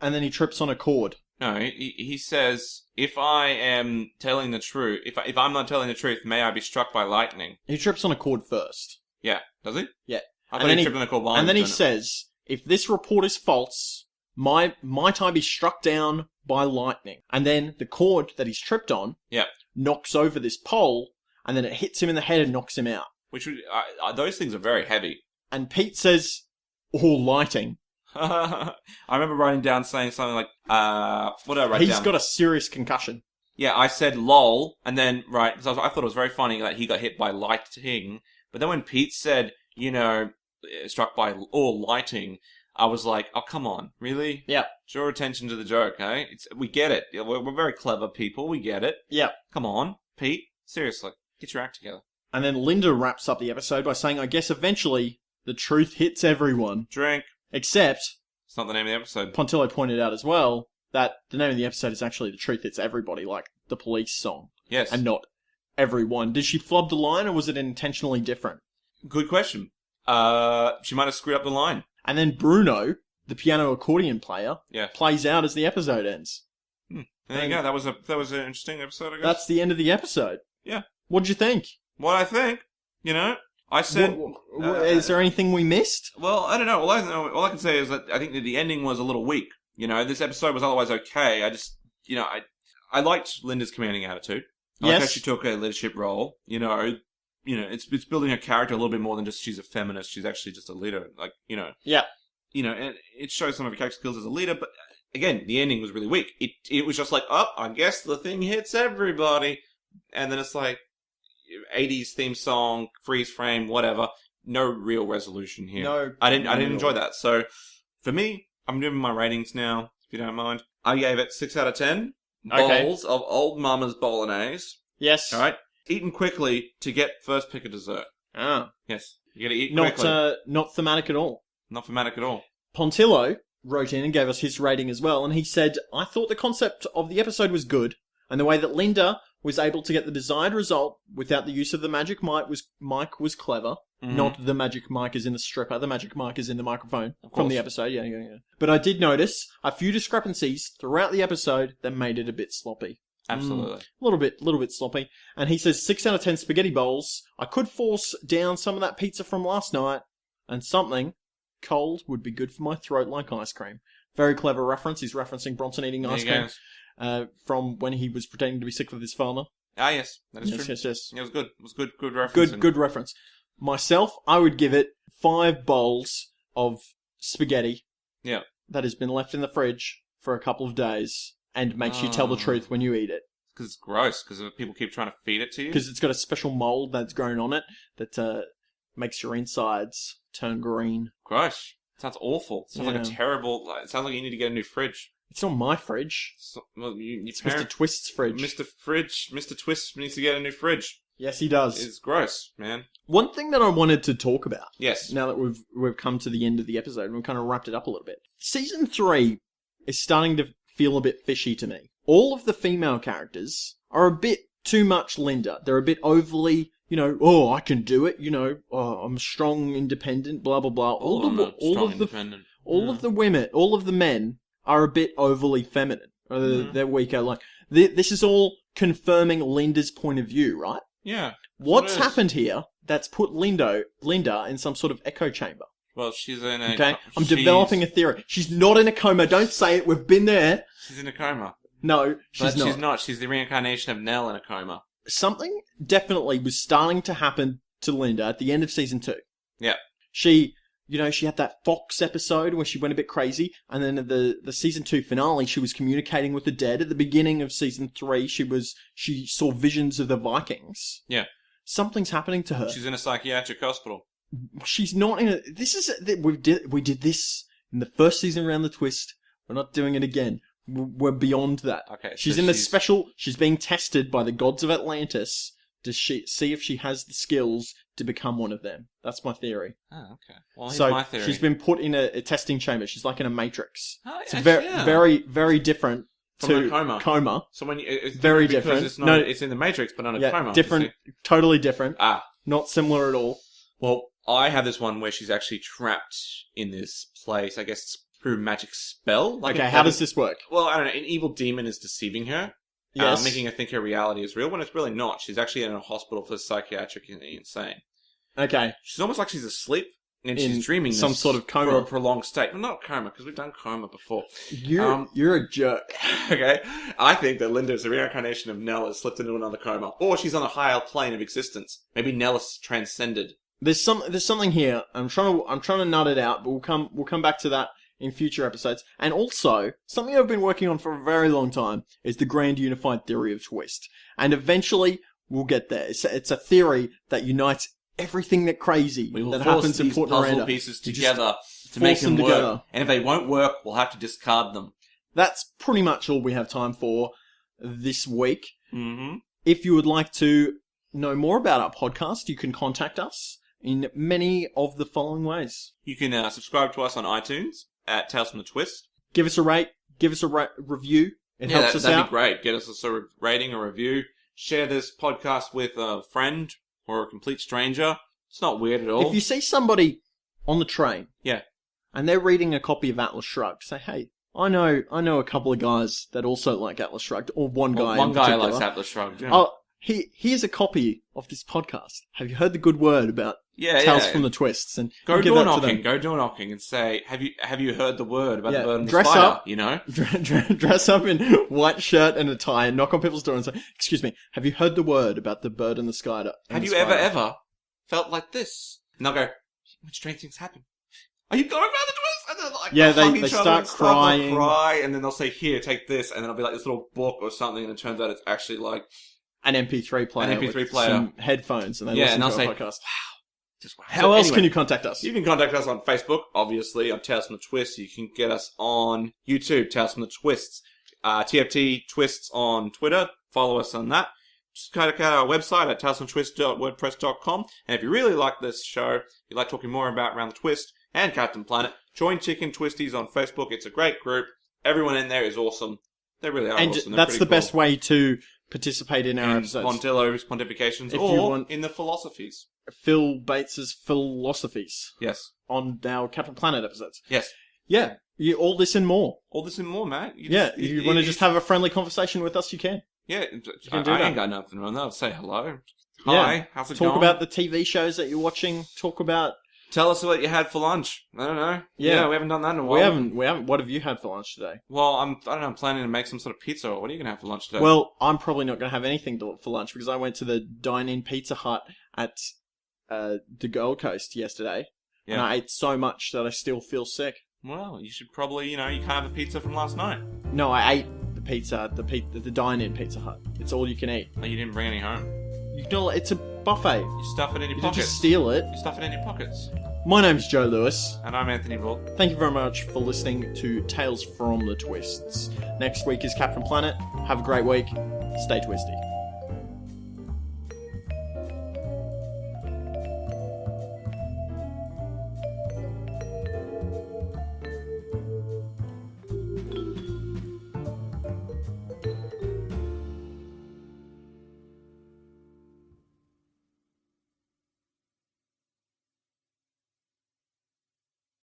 And then he trips on a cord. No, he says, if I am telling the truth, if I'm not telling the truth, may I be struck by lightning. He trips on a cord first. Yeah. Does he? Yeah. I thought he tripped on a cord while and then he says, if this report is false, might I be struck down by lightning? And then the cord that he's tripped on knocks over this pole, and then it hits him in the head and knocks him out. Those things are very heavy. And Pete says, all lighting. I remember writing down saying something like, what did I write down? He's got a serious concussion. Yeah, I said lol, and then, right, because I thought it was very funny that he got hit by lighting, but then when Pete said, you know, struck by all lighting, I was like, oh, come on, really? Yeah. Draw attention to the joke, eh? We get it. We're very clever people, we get it. Yeah. Come on, Pete, seriously, get your act together. And then Linda wraps up the episode by saying, I guess eventually the truth hits everyone. Drink. Except, it's not the name of the episode. Pontillo pointed out as well that the name of the episode is actually The Truth Hits Everybody, like the Police song. Yes. And not everyone. Did she flub the line, or was it intentionally different? Good question. She might have screwed up the line. And then Bruno, the piano accordion player, Yeah. plays out as the episode ends. There you go. That was an interesting episode, I guess. That's the end of the episode. Yeah. What'd you think? What I think, you know, I said... is there anything we missed? Well, I don't know. All I can say is that I think that the ending was a little weak. You know, this episode was otherwise okay. I just, you know, I liked Linda's commanding attitude. I like how she took a leadership role. You know, it's building her character a little bit more than just she's a feminist. She's actually just a leader. Like, you know. Yeah. You know, and it shows some of her character skills as a leader, but again, the ending was really weak. It was just like, oh, I guess the thing hits everybody. And then it's like, 80s theme song, freeze frame, whatever. No real resolution here. No. I didn't enjoy that. So, for me, I'm doing my ratings now, if you don't mind. I gave it 6 out of 10 bowls of Old Mama's Bolognese. Yes. All right. Eaten quickly to get first pick of dessert. Ah. Yes. You gotta eat quickly. Not thematic at all. Not thematic at all. Pontillo wrote in and gave us his rating as well, and he said, I thought the concept of the episode was good, and the way that Linda was able to get the desired result without the use of the magic mic was clever. Mm-hmm. Not the magic mic is in the stripper, the magic mic is in the microphone from the episode. Yeah. But I did notice a few discrepancies throughout the episode that made it a bit sloppy. Absolutely. A little bit sloppy. And he says 6 out of 10 spaghetti bowls. I could force down some of that pizza from last night, and something cold would be good for my throat like ice cream. Very clever reference. He's referencing Bronson eating ice cream. From when he was pretending to be sick with his father. Ah, yes. That is true. Yes. It was good. It was good reference. Good reference. Myself, I would give it 5 bowls of spaghetti. Yeah. That has been left in the fridge for a couple of days and makes you tell the truth when you eat it. Because it's gross. Because people keep trying to feed it to you. Because it's got a special mold that's grown on it that makes your insides turn green. Gross. Sounds awful. Sounds like a terrible... it sounds like you need to get a new fridge. It's not my fridge. It's Mr. Twist's fridge. Mr. Twist needs to get a new fridge. Yes, he does. It's gross, man. One thing that I wanted to talk about. Yes. Now that we've come to the end of the episode and we've kind of wrapped it up a little bit. Season 3 is starting to feel a bit fishy to me. All of the female characters are a bit too much Linda. They're a bit overly, I can do it, I'm strong, independent, blah, blah, blah. All of the women, all of the men are a bit overly feminine. They're weaker. Like, this is all confirming Linda's point of view, right? Yeah. What's happened here that's put Linda in some sort of echo chamber? Well, she's in a... Okay, I'm developing a theory. She's not in a coma. Don't say it. We've been there. She's in a coma. No, she's not. She's not. She's the reincarnation of Nell in a coma. Something definitely was starting to happen to Linda at the end of season 2. Yeah. She had that Fox episode where she went a bit crazy, and then at the season 2 finale, she was communicating with the dead. At the beginning of season 3, she saw visions of the Vikings. Yeah. Something's happening to her. She's in a psychiatric hospital. She's not in a... We did this in the first season around the twist. We're not doing it again. We're beyond that. Okay. She's in a special... She's being tested by the gods of Atlantis to see if she has the skills to become one of them. That's my theory. Oh, okay. Well, here's So my theory. she's been put in a testing chamber. She's like in a matrix. Oh, It's actually, very, very different From to a coma. So when it's Very because different. It's not, No. it's in the Matrix, but not a coma. different, totally different. Ah. Not similar at all. Well, I have this one where she's actually trapped in this place. I guess it's through magic spell. Okay, how does this work? Well, I don't know. An evil demon is deceiving her. Yes. Making her think her reality is real when it's really not. She's actually in a hospital for psychiatrically insane. Okay. She's almost like she's asleep and In she's dreaming some this sort of coma. for a prolonged state. Well, not coma, because we've done coma before. You're a jerk. Okay, I think that Linda is a reincarnation of Nell has slipped into another coma, or she's on a higher plane of existence. Maybe Nell is transcended. There's something here. I'm trying to nut it out, but we'll come back to that in future episodes. And also, something I've been working on for a very long time is the grand unified theory of twist. And eventually, we'll get there. It's a theory that unites everything that crazy We will that force happens in these Port puzzle Miranda. pieces You just together to make force them them work. together. And if they won't work, we'll have to discard them. That's pretty much all we have time for this week. Mm-hmm. If you would like to know more about our podcast, you can contact us in many of the following ways. You can subscribe to us on iTunes at Tales from the Twist. Give us a rate. Give us a review. It helps us that'd out. be great. Get us a sort of rating or review. Share this podcast with a friend or a complete stranger. It's not weird at all. If you see somebody on the train, Yeah. and they're reading a copy of Atlas Shrugged, say, "Hey, I know a couple of guys that also like Atlas Shrugged, or one guy. One in guy particular. likes Atlas Shrugged. Yeah. Oh, here's a copy of this podcast. Have you heard the good word about Tales from the Twists?" And Go give door that to them. knocking. Go door knocking and say, "Have you heard the word about Yeah, the bird and the dress spider?" up. You know. Dress up in white shirt and a tie and knock on people's door and say, "Excuse me, have you heard the word about the bird and the spider?" Have you ever felt like this? And they'll go, "What strange things happen? Are you going about the twist?" And then like Yeah, they'll hug they each other start and stuff, crying. They'll cry, and then they'll say, "Here, take this," and then it'll be like this little book or something, and it turns out it's actually like An MP3 player. An MP3 with player. some headphones, and they Yeah, listen and to they'll our say, podcast. just wow. How So else anyway, can you contact us? You can contact us on Facebook, obviously, on Tales from the Twist. You can get us on YouTube, Tales from the Twists. TFT Twists on Twitter. Follow us on that. Just check out our website at talesfromtwist.wordpress.com. And if you really like this show, you like talking more about Around the Twist and Captain Planet, join Chicken Twisties on Facebook. It's a great group. Everyone in there is awesome. They really are And awesome. They're that's pretty the cool. best way to participate in our In episodes. Pontillo's pontifications, If you or want- in the philosophies. Phil Bates's philosophies Yes. on our Captain Planet episodes. Yes. Yeah, all this and more. All this and more, man. You want to just have a friendly conversation with us, you can. Yeah, can do I that. ain't got nothing wrong. I'll say hello. Yeah. Hi, how's it Talk going? about the TV shows that you're watching. Talk about... Tell us what you had for lunch. I don't know. Yeah. We haven't done that in a while. We haven't. What have you had for lunch today? Well, I don't know. I'm planning to make some sort of pizza. What are you going to have for lunch today? Well, I'm probably not going to have anything for lunch because I went to the dine-in Pizza Hut at the Gold Coast yesterday, and Yeah. I ate so much that I still feel sick. Well, you should probably, you can't have a pizza from last night. No, I ate the pizza at the dine-in Pizza Hut. It's all you can eat. Oh, you didn't bring any home. You know, it's a buffet. You stuff it in your You don't pockets. just steal it. You stuff it in your pockets. My name's Joe Lewis. And I'm Anthony Bull. Thank you very much for listening to Tales from the Twists. Next week is Captain Planet. Have a great week. Stay twisty.